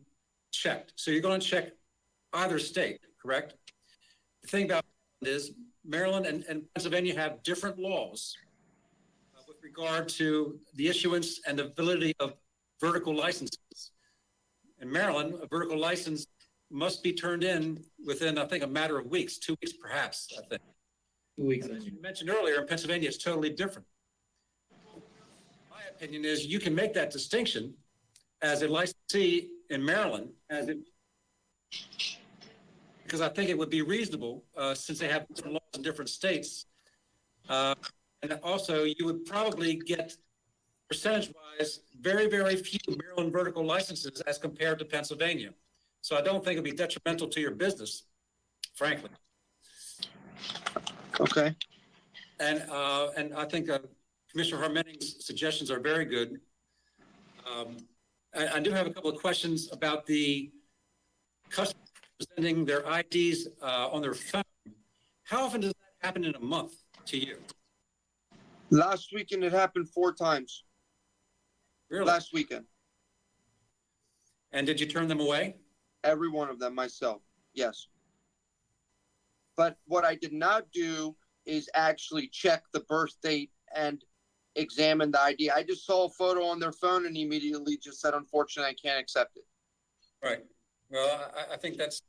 checked. So you're going to check either state, correct? The thing about it is Maryland and Pennsylvania have different laws with regard to the issuance and the validity of vertical licenses. In Maryland, a vertical license must be turned in within, I think, a matter of weeks, 2 weeks perhaps, I think. 2 weeks. As you mentioned earlier, in Pennsylvania, it's totally different. My opinion is you can make that distinction as a licensee in Maryland, because I think it would be reasonable since they have different laws in different states. And also, you would probably get, percentage-wise, very, very few Maryland vertical licenses as compared to Pennsylvania. So I don't think it'd be detrimental to your business, frankly. Okay. And I think Commissioner Harmening's suggestions are very good. I do have a couple of questions about the customers presenting their IDs on their phone. How often does that happen in a month to you? Last weekend it happened 4 times. Really? Last weekend. And did you turn them away? Every one of them myself. Yes. But what I did not do is actually check the birth date and examine the ID. I just saw a photo on their phone and immediately just said, unfortunately, I can't accept it. Right. Well, I think that's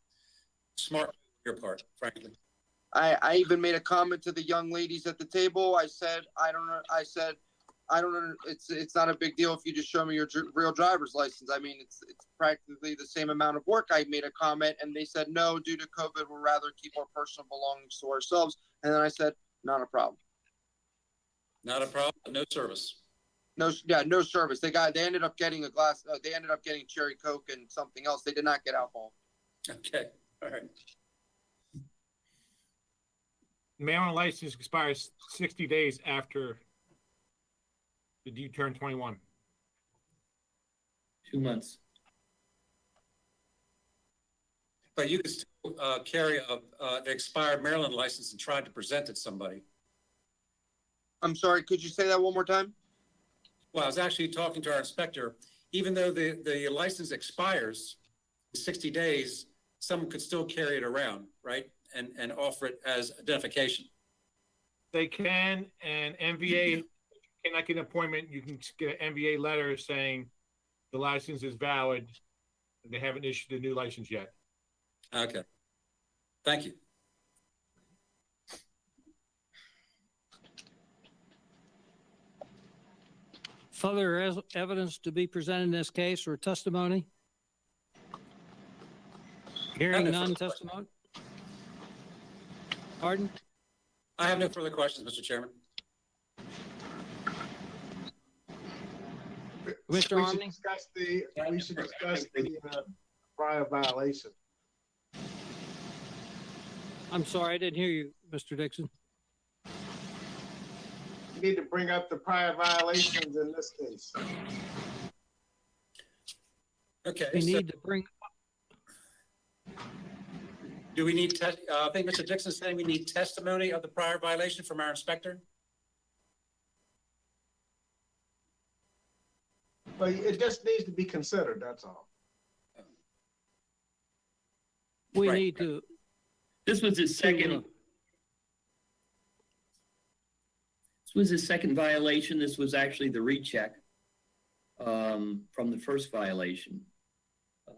smart on your part, frankly. I even made a comment to the young ladies at the table. I said, I don't know. It's not a big deal if you just show me your real driver's license. I mean, it's practically the same amount of work. I made a comment and they said, no, due to COVID, we'd rather keep our personal belongings to ourselves. And then I said, not a problem. Not a problem, no service. No service. They ended up getting a glass. They ended up getting cherry Coke and something else. They did not get alcohol. Okay, all right. Maryland license expires 60 days after you turn 21. 2 months. But you can still carry an expired Maryland license and try to present it to somebody. I'm sorry. Could you say that one more time? Well, I was actually talking to our inspector. Even though the license expires in 60 days, someone could still carry it around, right? And offer it as identification. They can, and MVA cannot get an appointment. You can get an MVA letter saying the license is valid. They haven't issued a new license yet. Okay. Thank you. Further evidence to be presented in this case or testimony? Hearing none, testimony? Pardon? I have no further questions, Mr. Chairman. Mr. We should Harmony? discuss the prior violation. I'm sorry, I didn't hear you, Mr. Dixon. You need to bring up the prior violations in this case. Okay. We so need to bring, do we need, I think Mr. Dixon is saying we need testimony of the prior violation from our inspector? But it just needs to be considered, that's all. we Right. need to, This was his second. This was his second violation. This was actually the recheck from the first violation.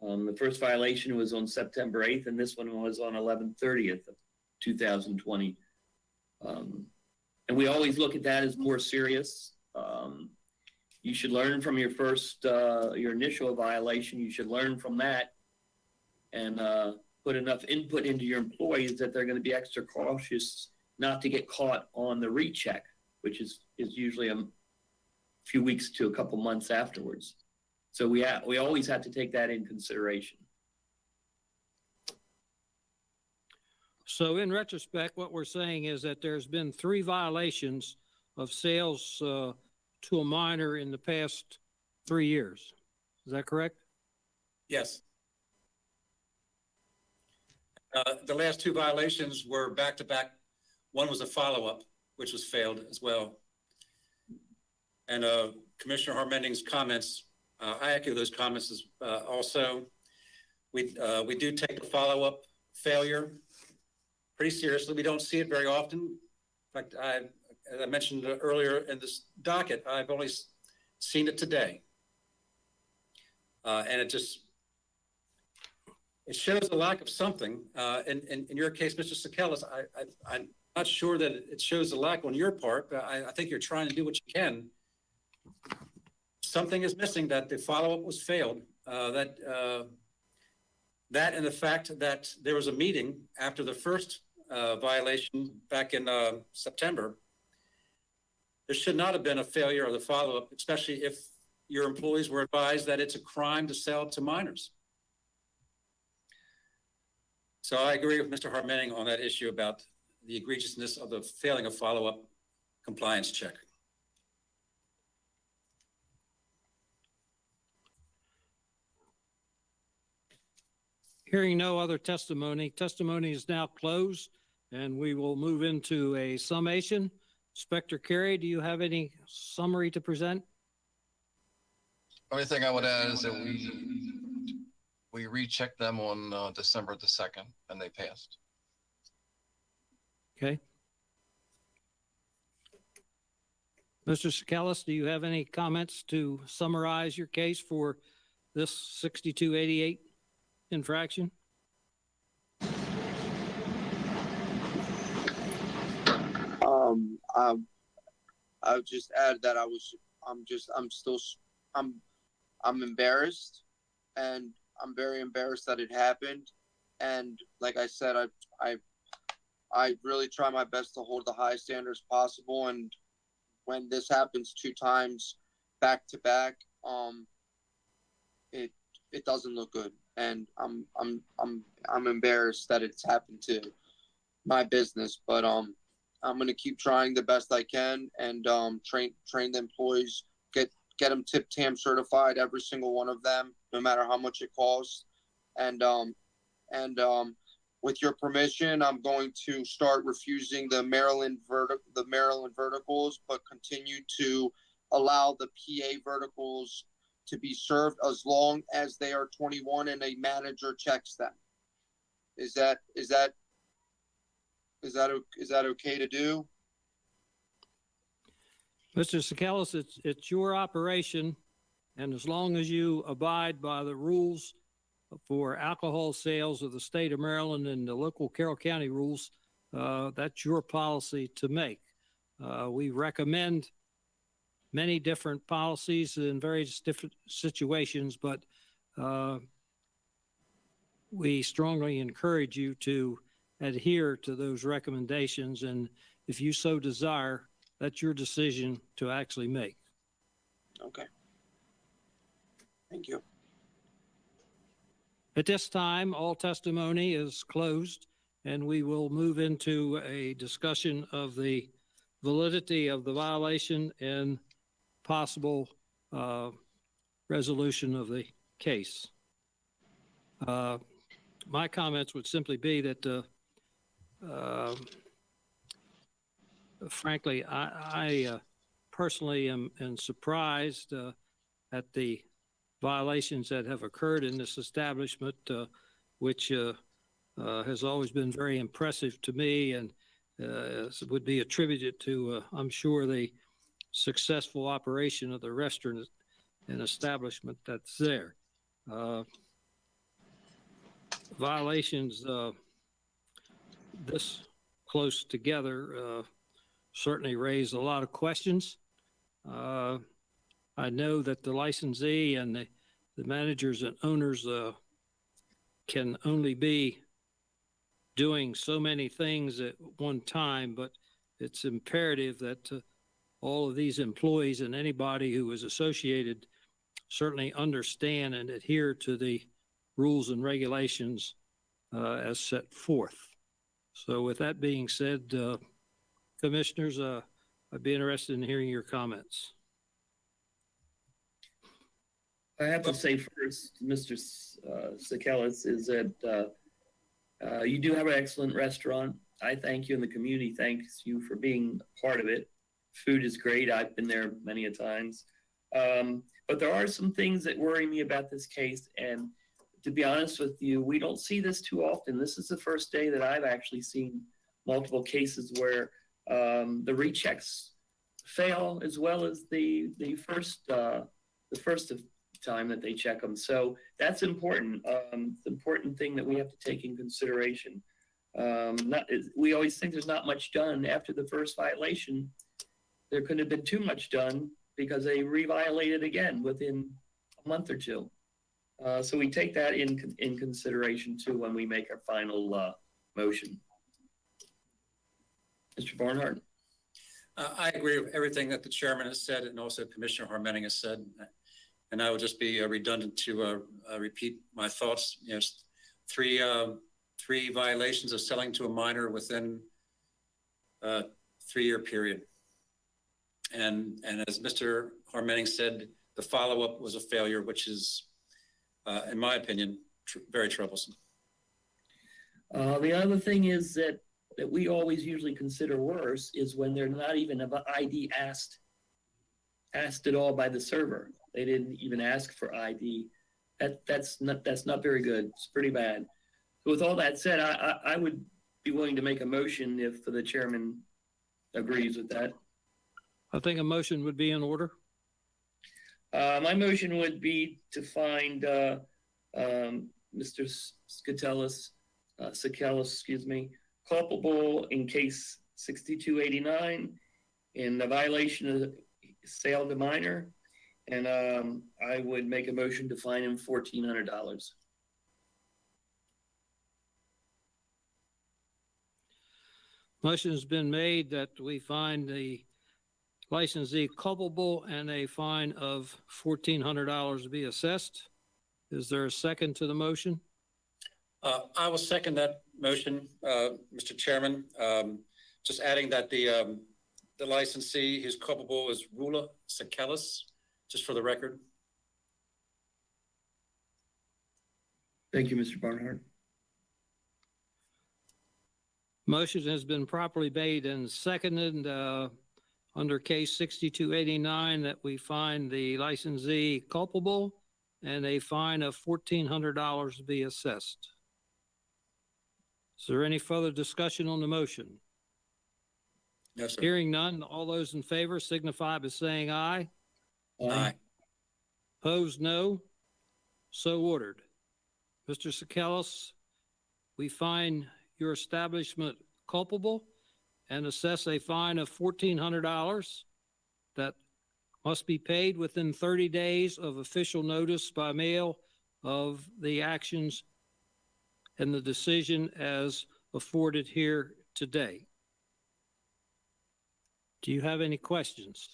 The first violation was on September 8th, and this one was on 11/30th of 2020. And we always look at that as more serious. You should learn from your your initial violation. You should learn from that and put enough input into your employees that they're going to be extra cautious not to get caught on the recheck, which is usually a few weeks to a couple months afterwards. So we always have to take that in consideration. So in retrospect, what we're saying is that there's been 3 violations of sales to a minor in the past 3 years. Is that correct? Yes. The last 2 violations were back-to-back. One was a follow-up, which was failed as well. And Commissioner Harmending's comments, I echo those comments also. We do take the follow-up failure pretty seriously. We don't see it very often. In fact, as I mentioned earlier in this docket, I've only seen it today. And it shows a lack of something. In your case, Mr. Sikelis, I'm not sure that it shows a lack on your part, but I think you're trying to do what you can. Something is missing, that the follow-up was failed. That and the fact that there was a meeting after the first violation back in September. There should not have been a failure of the follow-up, especially if your employees were advised that it's a crime to sell to minors. So I agree with Mr. Harmending on that issue about the egregiousness of the failing a follow-up compliance check. Hearing no other testimony, testimony is now closed, and we will move into a summation. Inspector Carey, do you have any summary to present? Only thing I would add is that we rechecked them on December the 2nd, and they passed. Okay. Mr. Sikelis, do you have any comments to summarize your case for this 6288 infraction? I would just add that I'm embarrassed, and I'm very embarrassed that it happened. And like I said, I really try my best to hold the high standards possible. And when this happens 2 times back to back, it doesn't look good. And I'm embarrassed that it's happened to my business, but I'm going to keep trying the best I can and train the employees, get them TIP-TAM certified, every single one of them, no matter how much it costs. And with your permission, I'm going to start refusing the Maryland verticals, but continue to allow the PA verticals to be served as long as they are 21 and a manager checks them. Is that okay to do? Mr. Sikelis, it's your operation, and as long as you abide by the rules for alcohol sales of the state of Maryland and the local Carroll County rules, that's your policy to make. We recommend many different policies in various different situations, but we strongly encourage you to adhere to those recommendations, and if you so desire, that's your decision to actually make. Okay. Thank you. At this time, all testimony is closed, and we will move into a discussion of the validity of the violation and possible resolution of the case. My comments would simply be that frankly, I personally am surprised at the violations that have occurred in this establishment, which has always been very impressive to me, and would be attributed to, I'm sure, the successful operation of the restaurant and establishment that's there. Violations this close together certainly raise a lot of questions. I know that the licensee and the managers and owners can only be doing so many things at one time, but it's imperative that all of these employees and anybody who is associated certainly understand and adhere to the rules and regulations as set forth. So with that being said, commissioners, I'd be interested in hearing your comments. I have to say first, Mr. Sikelis, is that you do have an excellent restaurant. I thank you, and the community thanks you for being part of it. Food is great. I've been there many a times. But there are some things that worry me about this case. And to be honest with you, we don't see this too often. This is the first day that I've actually seen multiple cases where the rechecks fail, as well as the first time that they check them. So that's important. The important thing that we have to take in consideration. We always think there's not much done after the first violation. There could have been too much done because they reviolated again within a month or two. So we take that in consideration too when we make our final motion. Mr. Barnhart. I agree with everything that the chairman has said and also Commissioner Harmening has said. And I will just be redundant to repeat my thoughts. You know, three violations of selling to a minor within a 3-year period. And as Mr. Harmening said, the follow-up was a failure, which is, in my opinion, very troublesome. The other thing is that we always usually consider worse is when they're not even an ID asked at all by the server. They didn't even ask for ID. That's not very good. It's pretty bad. With all that said, I would be willing to make a motion if the chairman agrees with that. I think a motion would be in order. My motion would be to find Mr. Sikelis, culpable in case 6289 in the violation of sale to minor, and I would make a motion to fine him $1,400. Motion has been made that we find the licensee culpable and a fine of $1,400 to be assessed. Is there a second to the motion? I will second that motion, Mr. Chairman. Just adding that the licensee who's culpable is Rula Sikelis, just for the record. Thank you, Mr. Barnhart. Motion has been properly made and seconded under case 6289 that we find the licensee culpable and a fine of $1,400 to be assessed. Is there any further discussion on the motion? No, sir. Hearing none, all those in favor signify by saying aye. Aye. Opposed, no. So ordered. Mr. Sikelis, we find your establishment culpable and assess a fine of $1,400 that must be paid within 30 days of official notice by mail of the actions and the decision as afforded here today. Do you have any questions?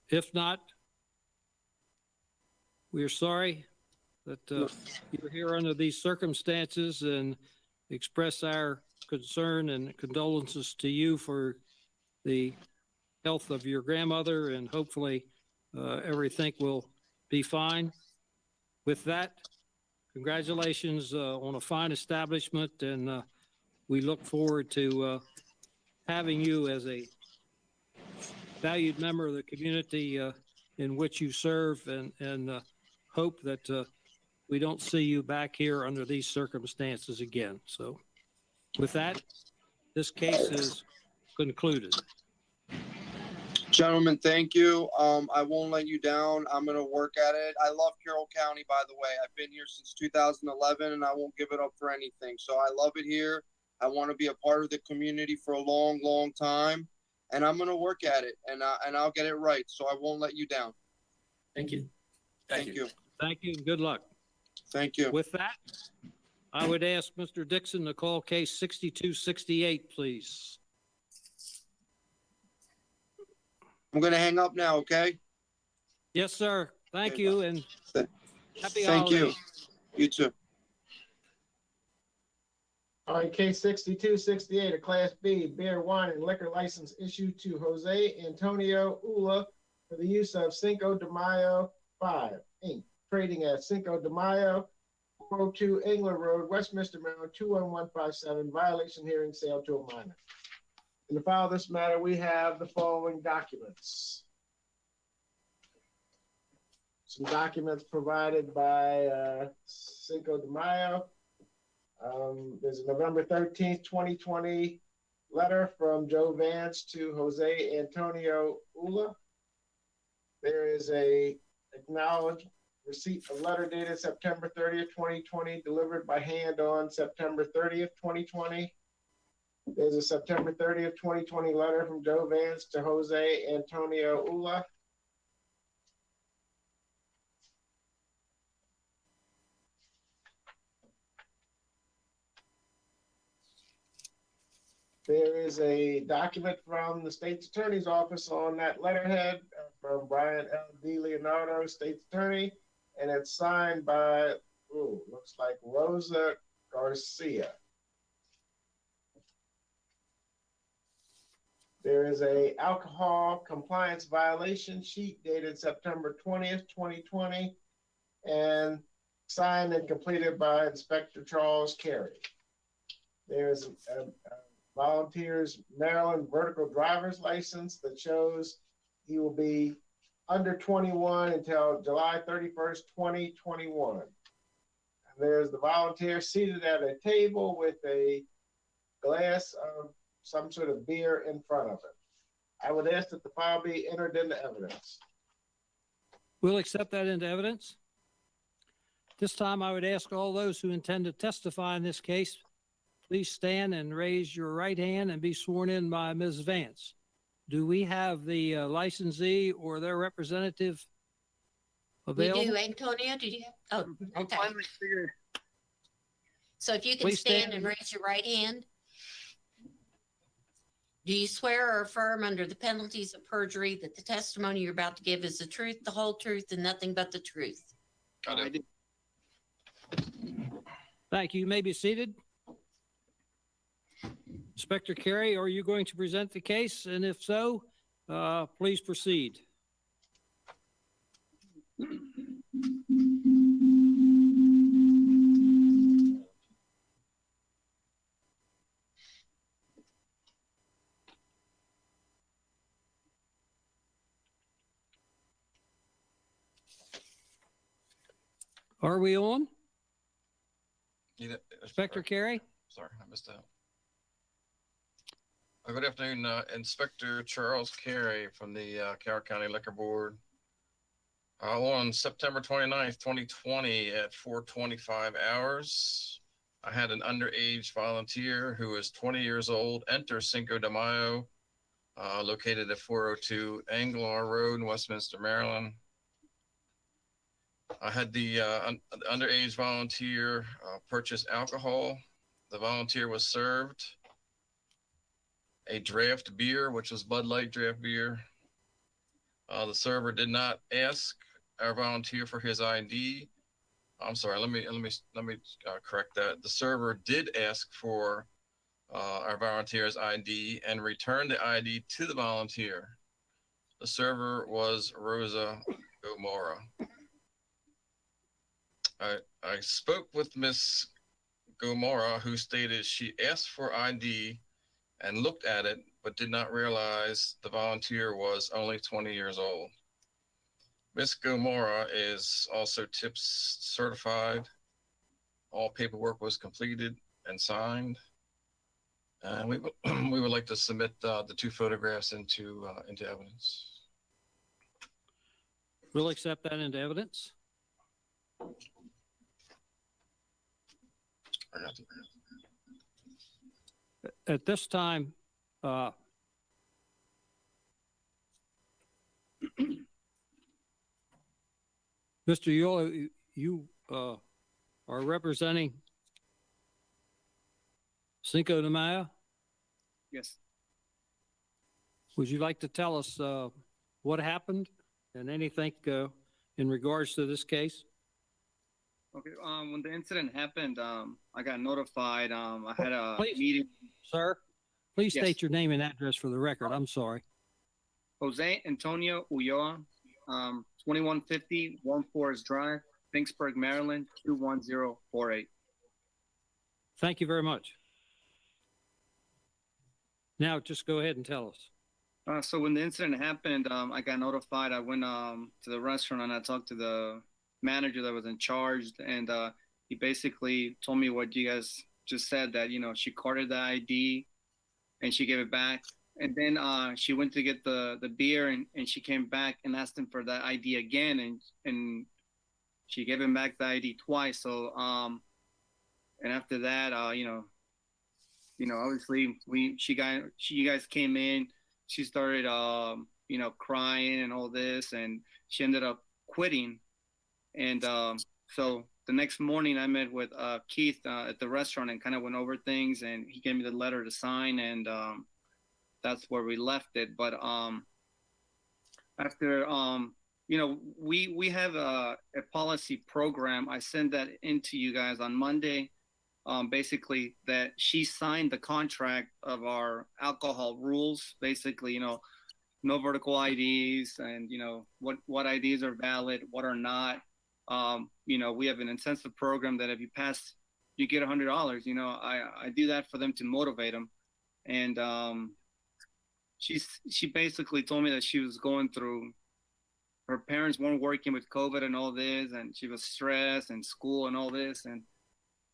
If not, we are sorry that you're here under these circumstances and express our concern and condolences to you for the health of your grandmother, and hopefully everything will be fine. With that, congratulations on a fine establishment, and we look forward to having you as a valued member of the community in which you serve, and hope that we don't see you back here under these circumstances again. So With that, this case is concluded. Gentlemen, thank you. I won't let you down. I'm gonna work at it. I love Carroll County, by the way. I've been here since 2011, and I won't give it up for anything. So I love it here. I want to be a part of the community for a long, long time, and I'm gonna work at it, and I'll get it right. So I won't let you down. Thank you. Thank you. Thank you and good luck. Thank you. With that, I would ask Mr. Dixon to call case 6268, please. I'm gonna hang up now. Okay. Yes, sir. Thank Okay, you and Th- happy Thank you. holidays. You too. All right, case 6268, a Class B beer, wine, and liquor license issued to Jose Antonio Ula for the use of Cinco de Mayo 5, Inc., trading as Cinco de Mayo, 402 England Road, Westminster, Maryland, 21157, violation hearing, sale to a minor. In the file of this matter, we have the following documents. Some documents provided by Cinco de Mayo. There's a November 13th, 2020 letter from Joe Vance to Jose Antonio Ula. There is a acknowledged receipt of letter dated September 30th, 2020, delivered by hand on September 30th, 2020. There's a September 30th, 2020 letter from Joe Vance to Jose Antonio Ula. There is a document from the state's attorney's office on that letterhead from Brian L. D. Leonardo, state's attorney, and it's signed by, looks like Rosa Garcia. There is a alcohol compliance violation sheet dated September 20th, 2020, and signed and completed by Inspector Charles Carey. There is a volunteer's Maryland vertical driver's license that shows he will be under 21 until July 31st, 2021. And there's the volunteer seated at a table with a glass of some sort of beer in front of it. I would ask that the file be entered into evidence. We'll accept that into evidence. This time, I would ask all those who intend to testify in this case, please stand and raise your right hand and be sworn in by Ms. Vance. Do we have the licensee or their representative We available? do. Antonio, did you have? Oh, okay. So if you can Please stand. stand and raise your right hand. Do you swear or affirm under the penalties of perjury that the testimony you're about to give is the truth, the whole truth, and nothing but the truth? I do. Thank you. You may be seated. Inspector Carey, are you going to present the case? And if so, please proceed. Are we on? Inspector Carey? Sorry, I missed that. Good afternoon, Inspector Charles Carey from the Carroll County Liquor Board. On September 29th, 2020 at 4:25 hours, I had an underage volunteer who was 20 years old enter Cinco de Mayo, located at 402 Anglar Road in Westminster, Maryland. I had the underage volunteer purchase alcohol. The volunteer was served a draft beer, which was Bud Light draft beer. The server did not ask our volunteer for his ID. I'm sorry. Let me correct that. The server did ask for our volunteer's ID and returned the ID to the volunteer. The server was Rosa Gomorrah. I spoke with Miss Gomorrah, who stated she asked for ID and looked at it, but did not realize the volunteer was only 20 years old. Miss Gomorrah is also TIPS certified. All paperwork was completed and signed. And we, we would like to submit the two photographs into evidence. We'll accept that into evidence. I got the- At this time, Mr. Yola, you are representing Cinco de Mayo. Yes. Would you like to tell us what happened and anything in regards to this case? Okay. When the incident happened, I got notified. I had a Please. meeting. Sir, please Yes. state your name and address for the record. I'm sorry. Jose Antonio Ulloa, 2150 Warm Forest Drive, Finksburg, Maryland, 21048. Thank you very much. Now, just go ahead and tell us. So when the incident happened, I got notified. I went to the restaurant and I talked to the manager that was in charge, and he basically told me what you guys just said, that, you know, she carded the ID and she gave it back. And then she went to get the beer, and she came back and asked him for that ID again, and she gave him back the ID twice. So and after that, you know, obviously you guys came in. She started you know, crying and all this, and she ended up quitting. And so the next morning I met with Keith at the restaurant and kind of went over things, and he gave me the letter to sign, and that's where we left it. But after you know, we have a policy program. I sent that into you guys on Monday. Basically, that she signed the contract of our alcohol rules. Basically, you know, no vertical IDs, and you know what IDs are valid, what are not. You know, we have an incentive program that if you pass, you get $100. You know, I do that for them to motivate them. And she basically told me that she was going through, her parents weren't working with COVID and all this, and she was stressed and school and all this. And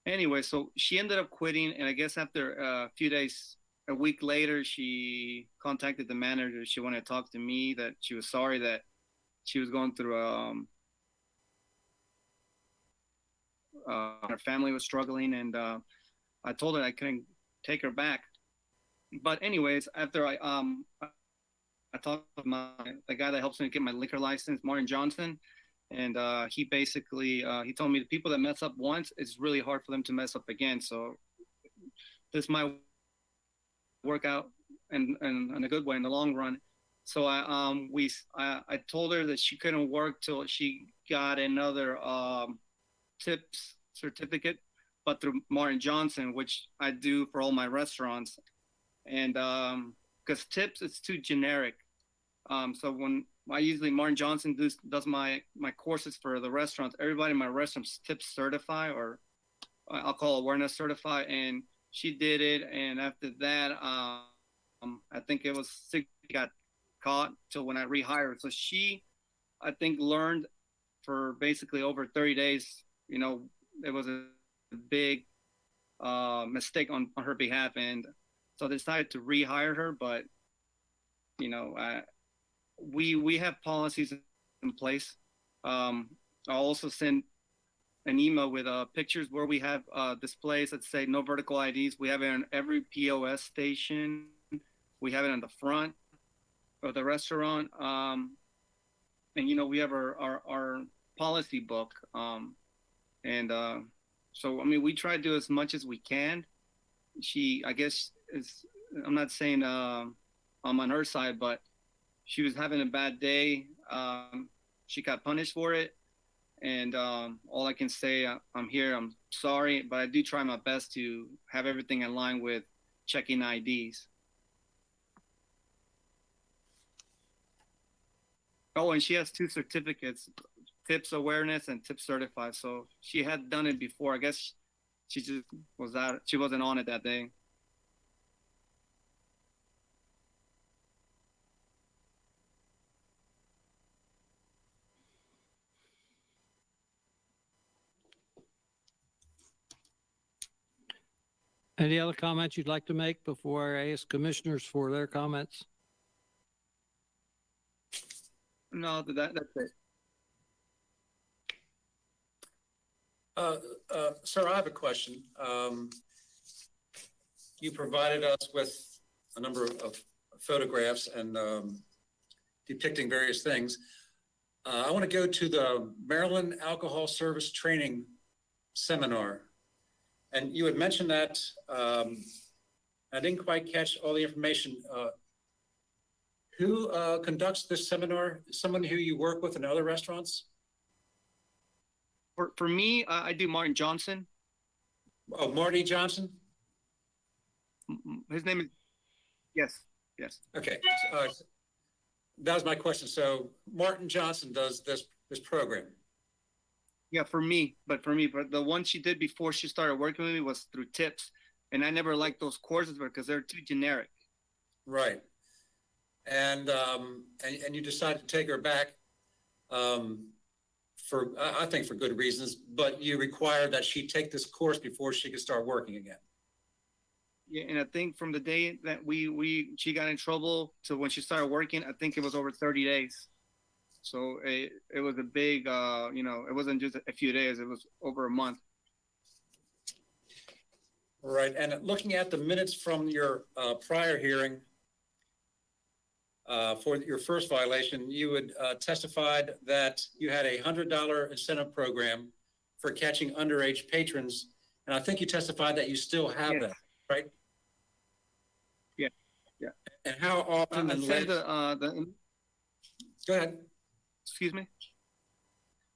anyway, so she ended up quitting. And I guess after a few days, a week later, she contacted the manager. She wanted to talk to me, that she was sorry that she was going through her family was struggling, and I told her I couldn't take her back. But anyways, after I talked to the guy that helps me get my liquor license, Martin Johnson, and he basically he told me the people that mess up once, it's really hard for them to mess up again. So this might work out in a good way in the long run. So I told her that she couldn't work till she got another tips certificate, but through Martin Johnson, which I do for all my restaurants. And because tips, it's too generic. So when Martin Johnson does my courses for the restaurants, everybody in my restaurants tips certify, or I'll call awareness certify. And she did it. And after that, I think it was 6 got caught till when I rehired. So she, I think, learned for basically over 30 days. You know, it was a big mistake on her behalf, and so I decided to rehire her. But you know, we have policies in place. I'll also send an email with pictures where we have displays that say no vertical IDs. We have it on every POS station. We have it on the front of the restaurant. And you know, we have our policy book. And so, I mean, we try to do as much as we can. She, I guess, I'm not saying I'm on her side, but she was having a bad day. She got punished for it. And all I can say, I'm here, I'm sorry, but I do try my best to have everything in line with checking IDs. Oh, and she has 2 certificates, tips awareness and tips certified. So she had done it before. I guess she just was out. She wasn't on it that day. Any other comments you'd like to make before I ask commissioners for their comments? No, that's it. Sir, I have a question. You provided us with a number of photographs and depicting various things. I want to go to the Maryland Alcohol Service Training Seminar. And you had mentioned that, I didn't quite catch all the information. Who conducts this seminar? Someone who you work with in other restaurants? For me, I do Martin Johnson. Oh, Marty Johnson? His name is, yes. Okay, that was my question. So Martin Johnson does this program. Yeah, for me, but the one she did before she started working with me was through tips. And I never liked those courses because they're too generic. Right. And you decided to take her back for, I think for good reasons, but you required that she take this course before she could start working again. Yeah, and I think from the day that she got in trouble to when she started working, I think it was over 30 days. So it was a big, it wasn't just a few days, it was over a month. Right, and looking at the minutes from your prior hearing for your first violation, you had testified that you had a $100 incentive program for catching underage patrons, and I think you testified that you still have Yes. that, right? Yeah. And how often? I sent Go ahead. excuse me.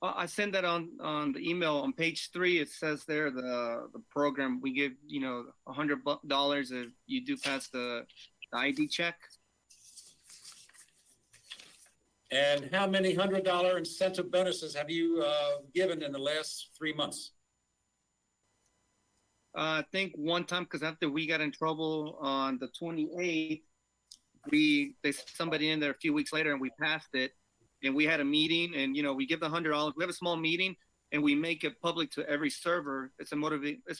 I sent that on the email on page 3. It says there the program we give $100 if you do pass the ID check. And how many $100 incentive bonuses have you given in the last 3 months? I think one time, because after we got in trouble on the 28th, they sent somebody in there a few weeks later and we passed it. And we had a meeting and, we give the $100. We have a small meeting and we make it public to every server. It's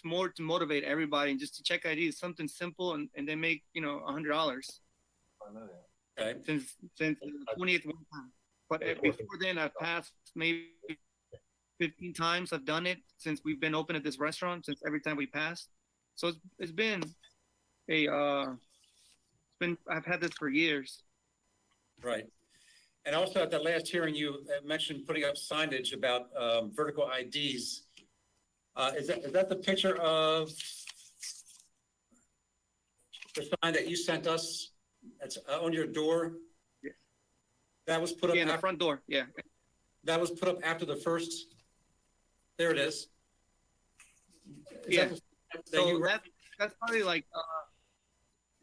more to motivate everybody and just to check ID. It's something simple and they make, $100. Okay. Since the 20th one time. But before then, I've passed maybe 15 times. I've done it since we've been open at this restaurant, since every time we passed. So it's been I've had this for years. Right. And also at the last hearing, you mentioned putting up signage about vertical IDs. Is that the picture of the sign that you sent us? That's on your door? Yeah. That was put up in the front door. Yeah. That was put up after the first. There it is. Yeah. So that that's probably like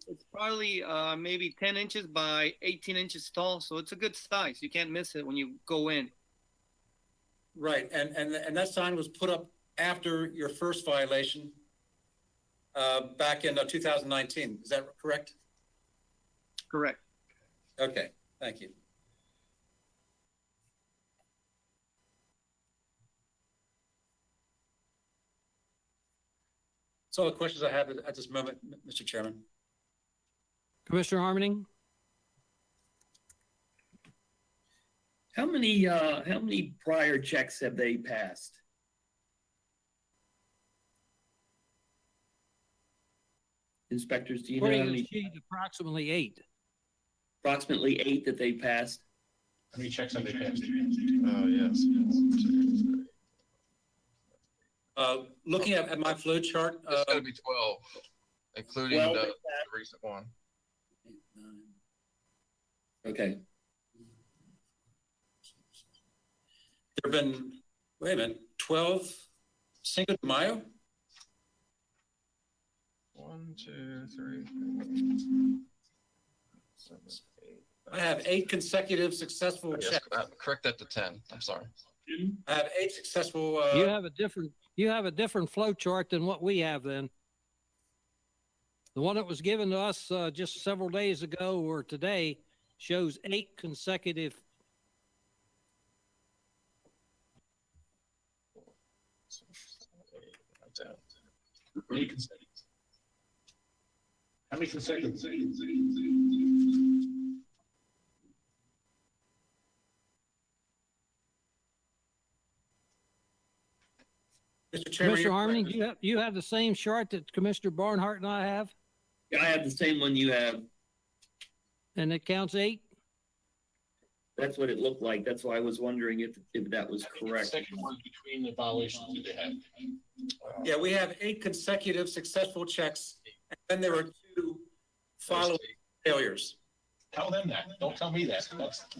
it's probably maybe 10 inches by 18 inches tall. So it's a good size. You can't miss it when you go in. Right. And that sign was put up after your first violation back in 2019. Is that correct? Correct. Okay. Thank you. That's all the questions I have at this moment, Mr. Chairman. Commissioner Harmening? How many prior checks have they passed? Inspectors, do you know how According to many? the sheet, approximately 8. Approximately 8 that they passed. How many checks have they passed? Oh, yes. Looking at my flow chart, It's gotta be 12, including 12 the they passed. recent one. 8, 9. Okay. there have been, wait a minute, 12 Cinco de Mayo? 1, 2, 3, 4, 7, 8. I have 8 consecutive successful Yes, checks. correct that to 10. I'm sorry. I have 8 successful. You have a different flow chart than what we have then. The one that was given to us just several days ago or today shows 8 consecutive. How many consecutive? Mr. Chairman. Commissioner you're Harmon, correct. you have the same chart that Commissioner Barnhart and I have, I have the same one you have. and it counts 8? That's what it looked like. That's why I was wondering if that was correct. Second one between the violations that they have. Yeah, we have 8 consecutive successful checks, and then there were 2 following failures. Tell them that. Don't tell me that.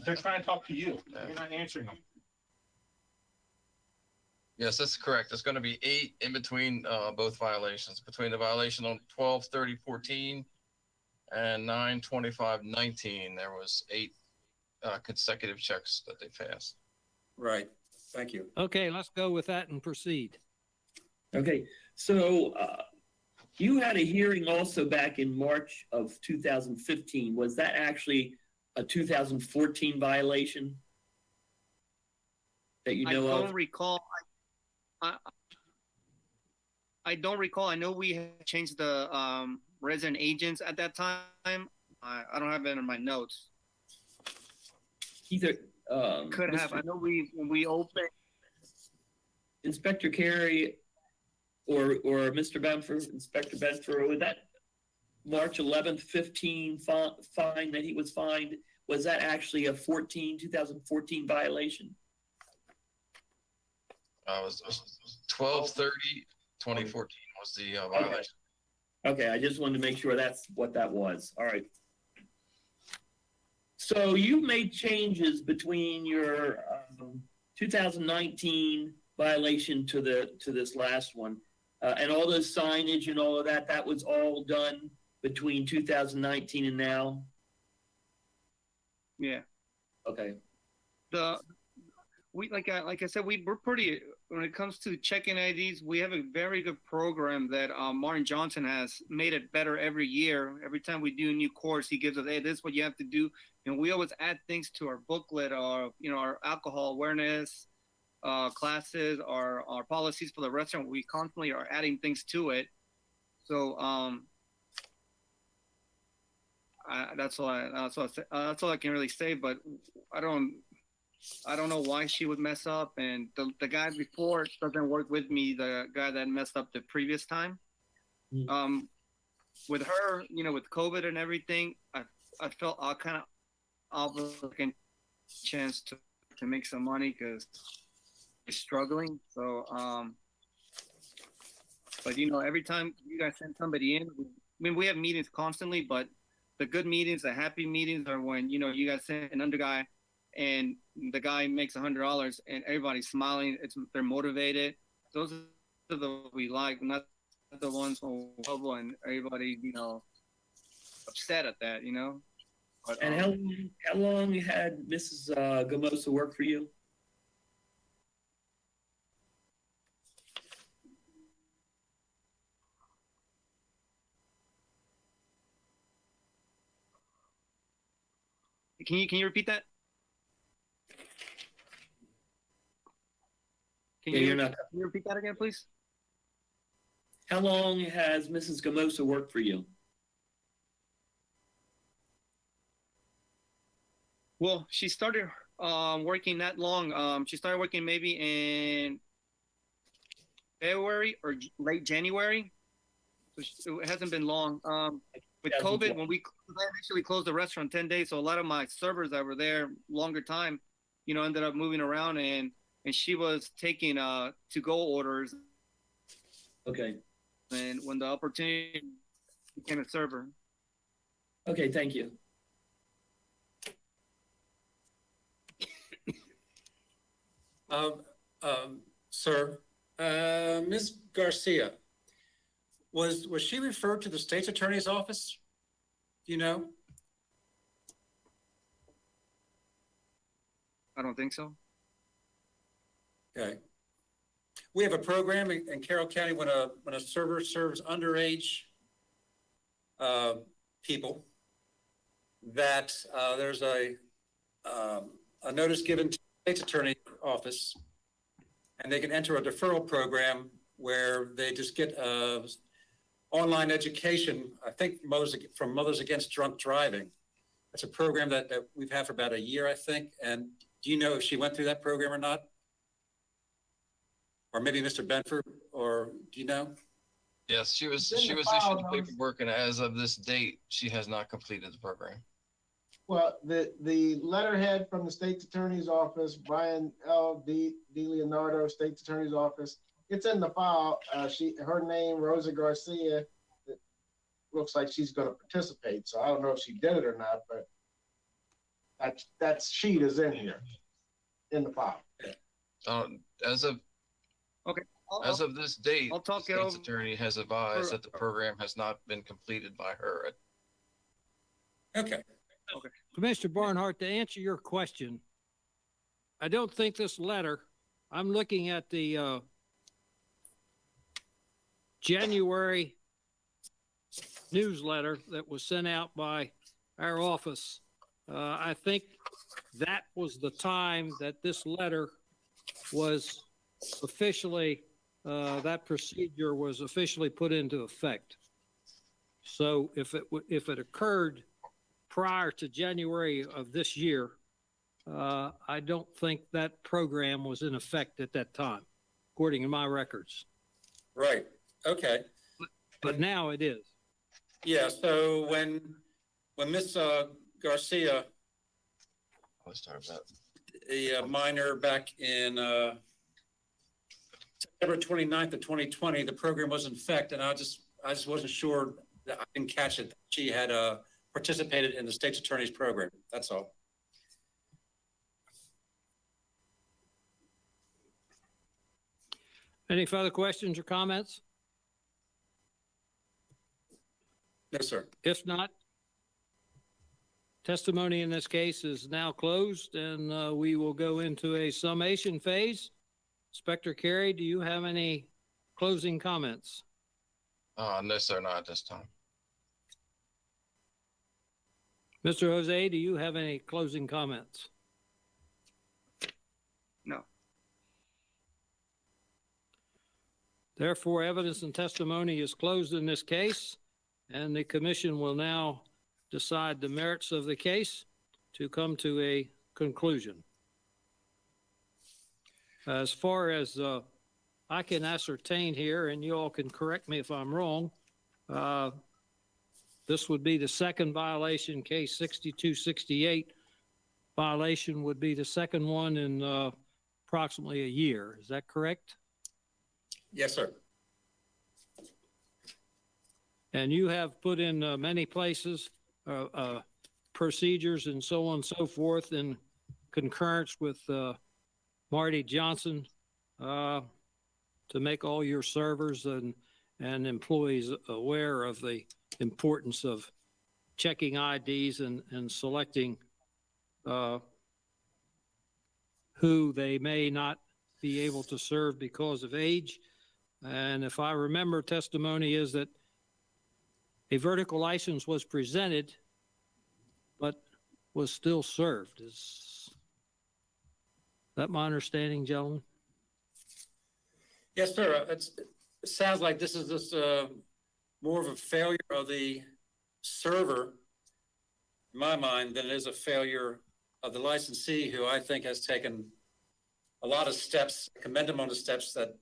They're trying to talk to you. You're not answering them. Yes, that's correct. It's going to be 8 in between both violations. Between the violation on 12/30/14 and 9/25/19, there was 8 consecutive checks that they passed. Right. Thank you. Okay, let's go with that and proceed. Okay, so you had a hearing also back in March of 2015. Was that actually a 2014 violation that you I know don't of? recall. I don't recall. I know we had changed the resident agents at that time. I don't have it in my notes. Either Could have. I know when we opened. Inspector Carey or Mr. Benford, Inspector Benford, with that March 11th, 15 fine that he was fined, was that actually a 2014 violation? It was 12/30/2014 was the violation. Okay, I just wanted to make sure that's what that was. All right. So you made changes between your 2019 violation to this last one, and all the signage and all of that. That was all done between 2019 and now. Yeah. Okay. We like I said, we're pretty, when it comes to checking IDs, we have a very good program that Martin Johnson has made it better every year. Every time we do a new course, he gives us, hey, this is what you have to do. And we always add things to our booklet, our alcohol awareness classes, our policies for the restaurant. We constantly are adding things to it. So that's all I can really say. But I don't know why she would mess up, and the guy before doesn't work with me, the guy that messed up the previous time. With her, with COVID and everything, I felt I kind of obligated chance to make some money because she's struggling. So, but every time you guys send somebody in, we have meetings constantly, but the good meetings, the happy meetings are when, you guys send an under guy, and the guy makes $100 and everybody's smiling. They're motivated. Those are the we like, not the ones who are trouble and everybody, upset at that, But, And how long had Mrs. Gamosa work for you? Can you repeat that? Can Yeah, you, you're not. can you repeat that again, please? How long has Mrs. Gamosa worked for you? Well, she started working that long. She started working maybe in February or late January. So it hasn't been long. With COVID, when we actually closed the restaurant 10 days, so a lot of my servers that were there longer time, ended up moving around, and she was taking to-go orders. Okay. And when the opportunity became a server. Okay, thank you. Sir, Ms. Garcia, was she referred to the state's attorney's office? Do you know? I don't think so. Okay. We have a program in Carroll County when a server serves underage people, that there's a notice given to the state's attorney's office, and they can enter a deferral program where they just get online education, I think from Mothers Against Drunk Driving. It's a program that we've had for about a year, I think. And do you know if she went through that program or not? Or maybe Mr. Benford, or do you know? Yes, she was It's in the issued file the notice. paperwork, and as of this date, she has not completed the program. Well, the letterhead from the State Attorney's Office, Brian L. D. Leonardo, State Attorney's Office, it's in the file. Her name, Rosa Garcia, it looks like she's gonna participate, so I don't know if she did it or not, but that sheet is in here, in the file. As of I'll this date, I'll talk the it state's over attorney has advised for- that the program has not been completed by her. Okay. Commissioner Barnhart, to answer your question, I don't think this letter, I'm looking at the January newsletter that was sent out by our office. I think that was the time that this letter was officially, that procedure was officially put into effect. So if it occurred prior to January of this year, I don't think that program was in effect at that time, according to my records. Right. Okay. But now it is. Yeah. So when Miss Garcia, Let's talk about a minor back in September 29th of 2020, the program was in effect, and I just wasn't sure that I didn't catch it. She had participated in the state's attorney's program. That's all. Any further questions or comments? No, sir. If not, testimony in this case is now closed, and we will go into a summation phase. Inspector Carey, do you have any closing comments? no, sir, not at this time. Mr. Jose, do you have any closing comments? No. Therefore, evidence and testimony is closed in this case, and the commission will now decide the merits of the case to come to a conclusion. As far as I can ascertain here, and you all can correct me if I'm wrong, this would be the second violation, case 6268 violation would be the second one in approximately a year. Is that correct? Yes, sir. And you have put in many places procedures and so on and so forth in concurrence with Marty Johnson to make all your servers and employees aware of the importance of checking IDs and selecting who they may not be able to serve because of age. And if I remember, testimony is that a vertical license was presented, but was still served. Is that my understanding, gentlemen? Yes, sir. It sounds like this is just more of a failure of the server, in my mind, than it is a failure of the licensee, who I think has taken a lot of steps, commend him on the steps that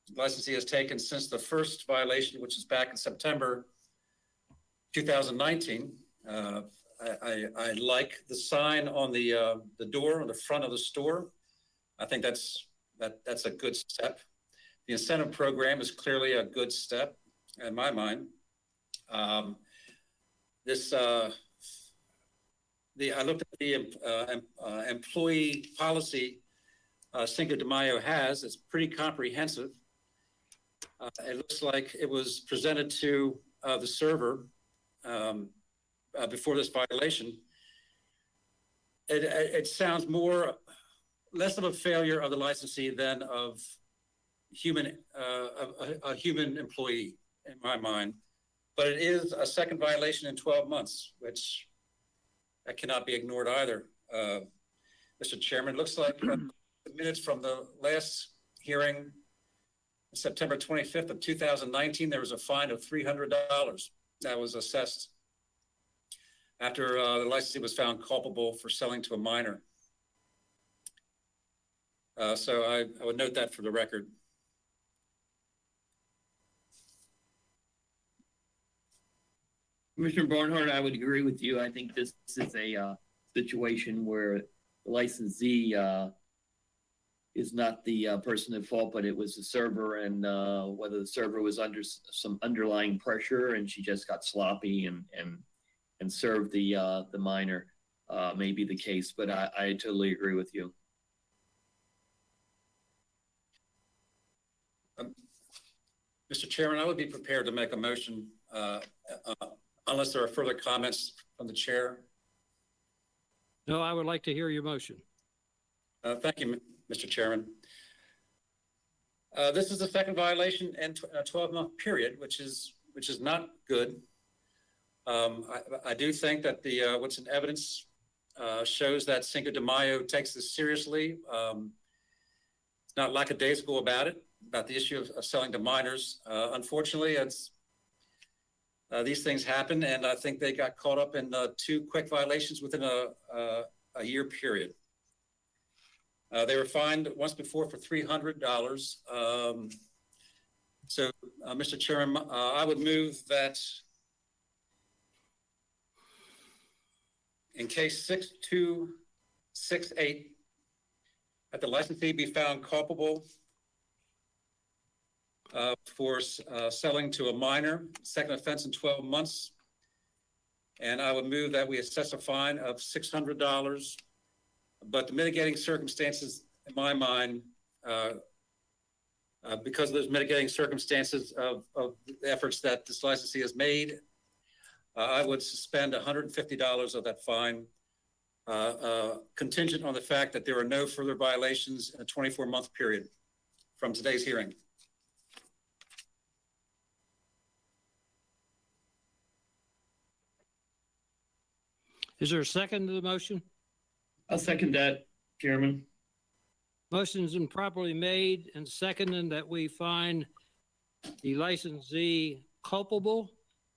the licensee has taken since the first violation, which is back in September 2019. I like the sign on the door on the front of the store. I think that's a good step. The incentive program is clearly a good step in my mind. I looked at the employee policy Cinco de Mayo has. It's pretty comprehensive. It looks like it was presented to the server before this violation. It sounds less of a failure of the licensee than of a human employee in my mind. But it is a second violation in 12 months, which that cannot be ignored either. Mr. Chairman, it looks like the minutes from the last hearing September 25th of 2019, there was a fine of $300 that was assessed after the licensee was found culpable for selling to a minor. So I would note that for the record. Commissioner Barnhart, I would agree with you. I think this is a situation where the licensee is not the person at fault, but it was the server, and whether the server was under some underlying pressure and she just got sloppy and served the minor may be the case. But I totally agree with you. Mr. Chairman, I would be prepared to make a motion unless there are further comments from the chair. No, I would like to hear your motion. Thank you, Mr. Chairman. This is the second violation in a 12-month period, which is not good. I do think that the what's in evidence shows that Cinco de Mayo takes this seriously. It's not lackadaisical about the issue of selling to minors. Unfortunately, these things happen, and I think they got caught up in 2 quick violations within a year period. They were fined once before for $300. So, Mr. Chairman, I would move that in case 6268, that the licensee be found culpable for selling to a minor, second offense in 12 months. And I would move that we assess a fine of $600. But the mitigating circumstances, in my mind, because of those mitigating circumstances of the efforts that this licensee has made, I would suspend $150 of that fine, contingent on the fact that there are no further violations in a 24-month period from today's hearing. Is there a second to the motion? I'll second that, Chairman. Motion's been properly made and seconded that we find the licensee culpable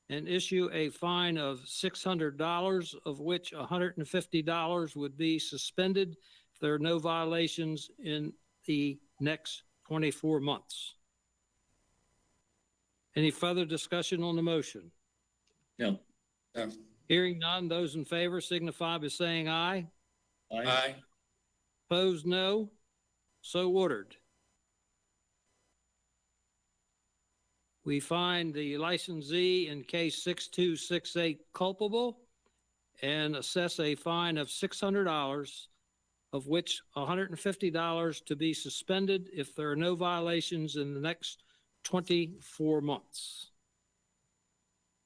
and issue a fine of $600, of which $150 would be suspended if there are no violations in the next 24 months. Any further discussion on the motion? No. No. Hearing none, those in favor signify by saying aye. Aye. Opposed, no. So ordered. We find the licensee in case 6268 culpable and assess a fine of $600, of which $150 to be suspended if there are no violations in the next 24 months.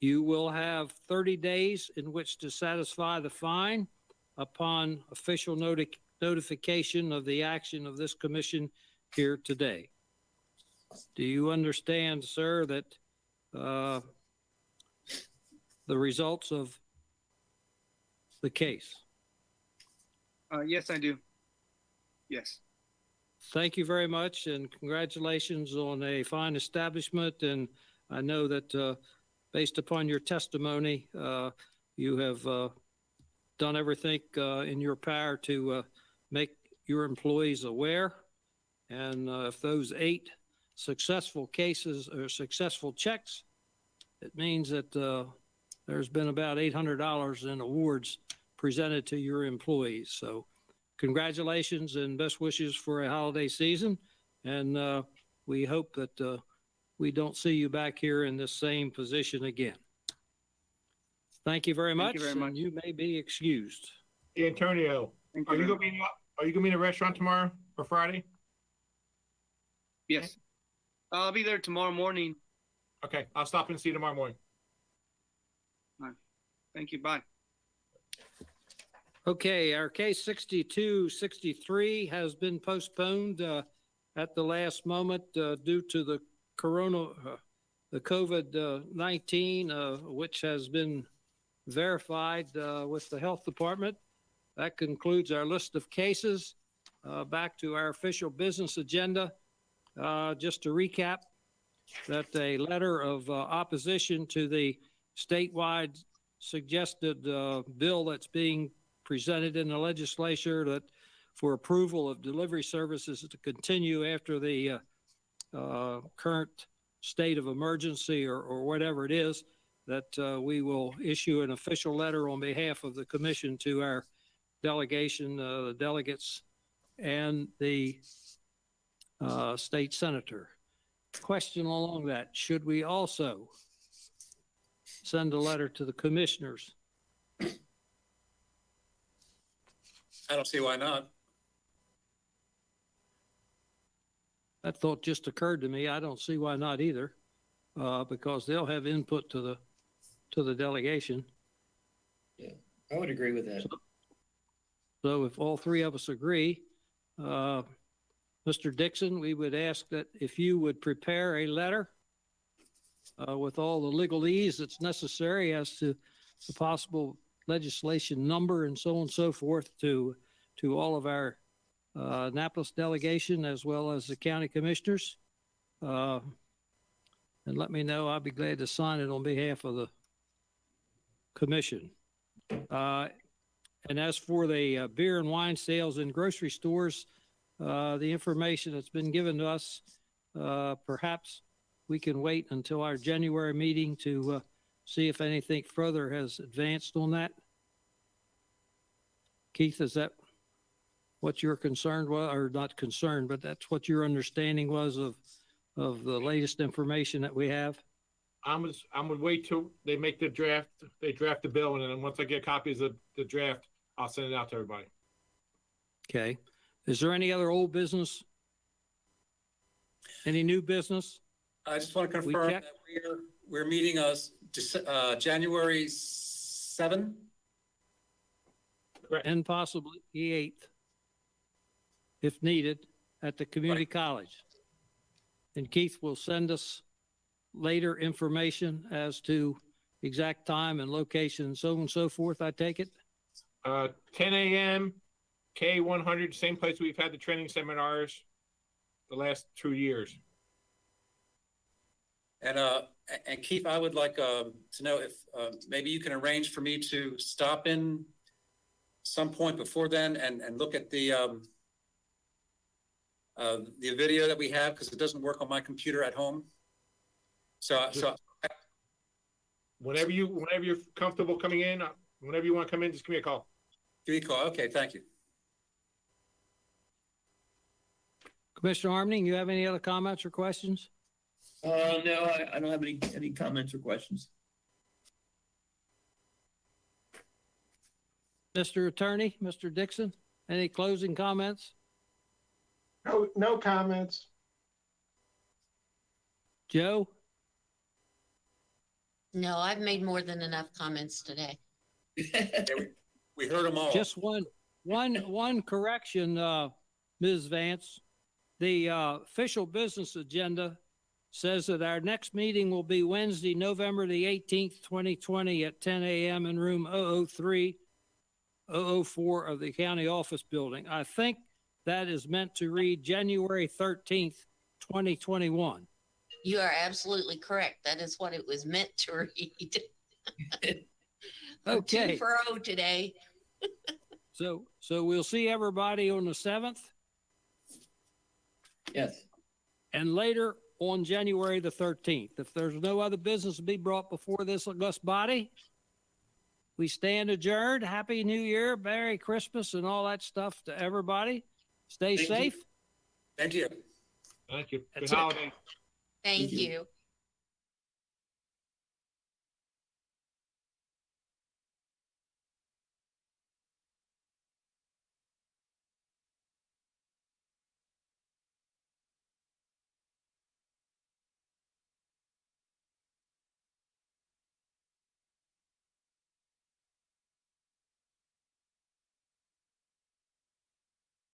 You will have 30 days in which to satisfy the fine upon official notification of the action of this commission here today. Do you understand, sir, that the results of the case? Yes, I do. Yes. Thank you very much, and congratulations on a fine establishment. And I know that based upon your testimony, you have done everything in your power to make your employees aware. And if those 8 successful cases or successful checks, it means that there's been about $800 in awards presented to your employees. So congratulations and best wishes for a holiday season. And we hope that we don't see you back here in this same position again. Thank you very much. Thank you very much. And you may be excused. Hey, Antonio, Thank are you very gonna be in a restaurant tomorrow or Friday? Yes. I'll be there tomorrow morning. Okay, I'll stop and see you tomorrow morning. Thank you. Bye. Okay, our case 6263 has been postponed at the last moment due to the the COVID-19, which has been verified with the health department. That concludes our list of cases. Back to our official business agenda. just to recap, that a letter of opposition to the statewide suggested bill that's being presented in the legislature that for approval of delivery services to continue after the current state of emergency or whatever it is, that we will issue an official letter on behalf of the commission to our delegation, the delegates, and the state senator. Question along that, should we also send a letter to the commissioners? I don't see why not. That thought just occurred to me. I don't see why not either, because they'll have input to the delegation. I would agree with that. So if all three of us agree, Mr. Dixon, we would ask that if you would prepare a letter with all the legalese that's necessary as to the possible legislation number and so on and so forth to all of our Annapolis delegation as well as the county commissioners. And let me know. I'll be glad to sign it on behalf of the commission. And as for the beer and wine sales in grocery stores, the information that's been given to us, perhaps we can wait until our January meeting to see if anything further has advanced on that. Keith, is that what your concern was, or not concerned, but that's what your understanding was of the latest information that we have? I'm gonna wait till they make the draft, they draft the bill, and then once I get copies of the draft, I'll send it out to everybody. Okay. Is there any other old business? Any new business? I just want to We confirm check- that we're meeting January 7. And possibly the 8th, if needed, at the community college. And Keith will send us later information as to exact time and location and so on and so forth, I take it? 10 a.m., K100, same place we've had the training seminars the last 2 years. And Keith, I would like to know if maybe you can arrange for me to stop in some point before then and look at the video that we have, because it doesn't work on my computer at home. So Whenever you're comfortable coming in, whenever you want to come in, just give me a call. give me a call. Okay, thank you. Commissioner Harmony, you have any other comments or questions? No, I don't have any comments or questions. Mr. Attorney, Mr. Dixon, any closing comments? No comments. Joe? No, I've made more than enough comments today. We heard them all. Just one correction, Ms. Vance. The official business agenda says that our next meeting will be Wednesday, November the 18th, 2020 at 10 a.m. in room 004 of the county office building. I think that is meant to read January 13th, 2021. You are absolutely correct. That is what it was meant to read. Okay. 2 for 0 today. So we'll see everybody on the 7th Yes. and later on January the 13th. If there's no other business to be brought before this august body, we stand adjourned. Happy New Year, Merry Christmas, and all that stuff to everybody. Stay Thank you. safe. Thank you. Thank you. Good That's it. holiday. Thank you. you.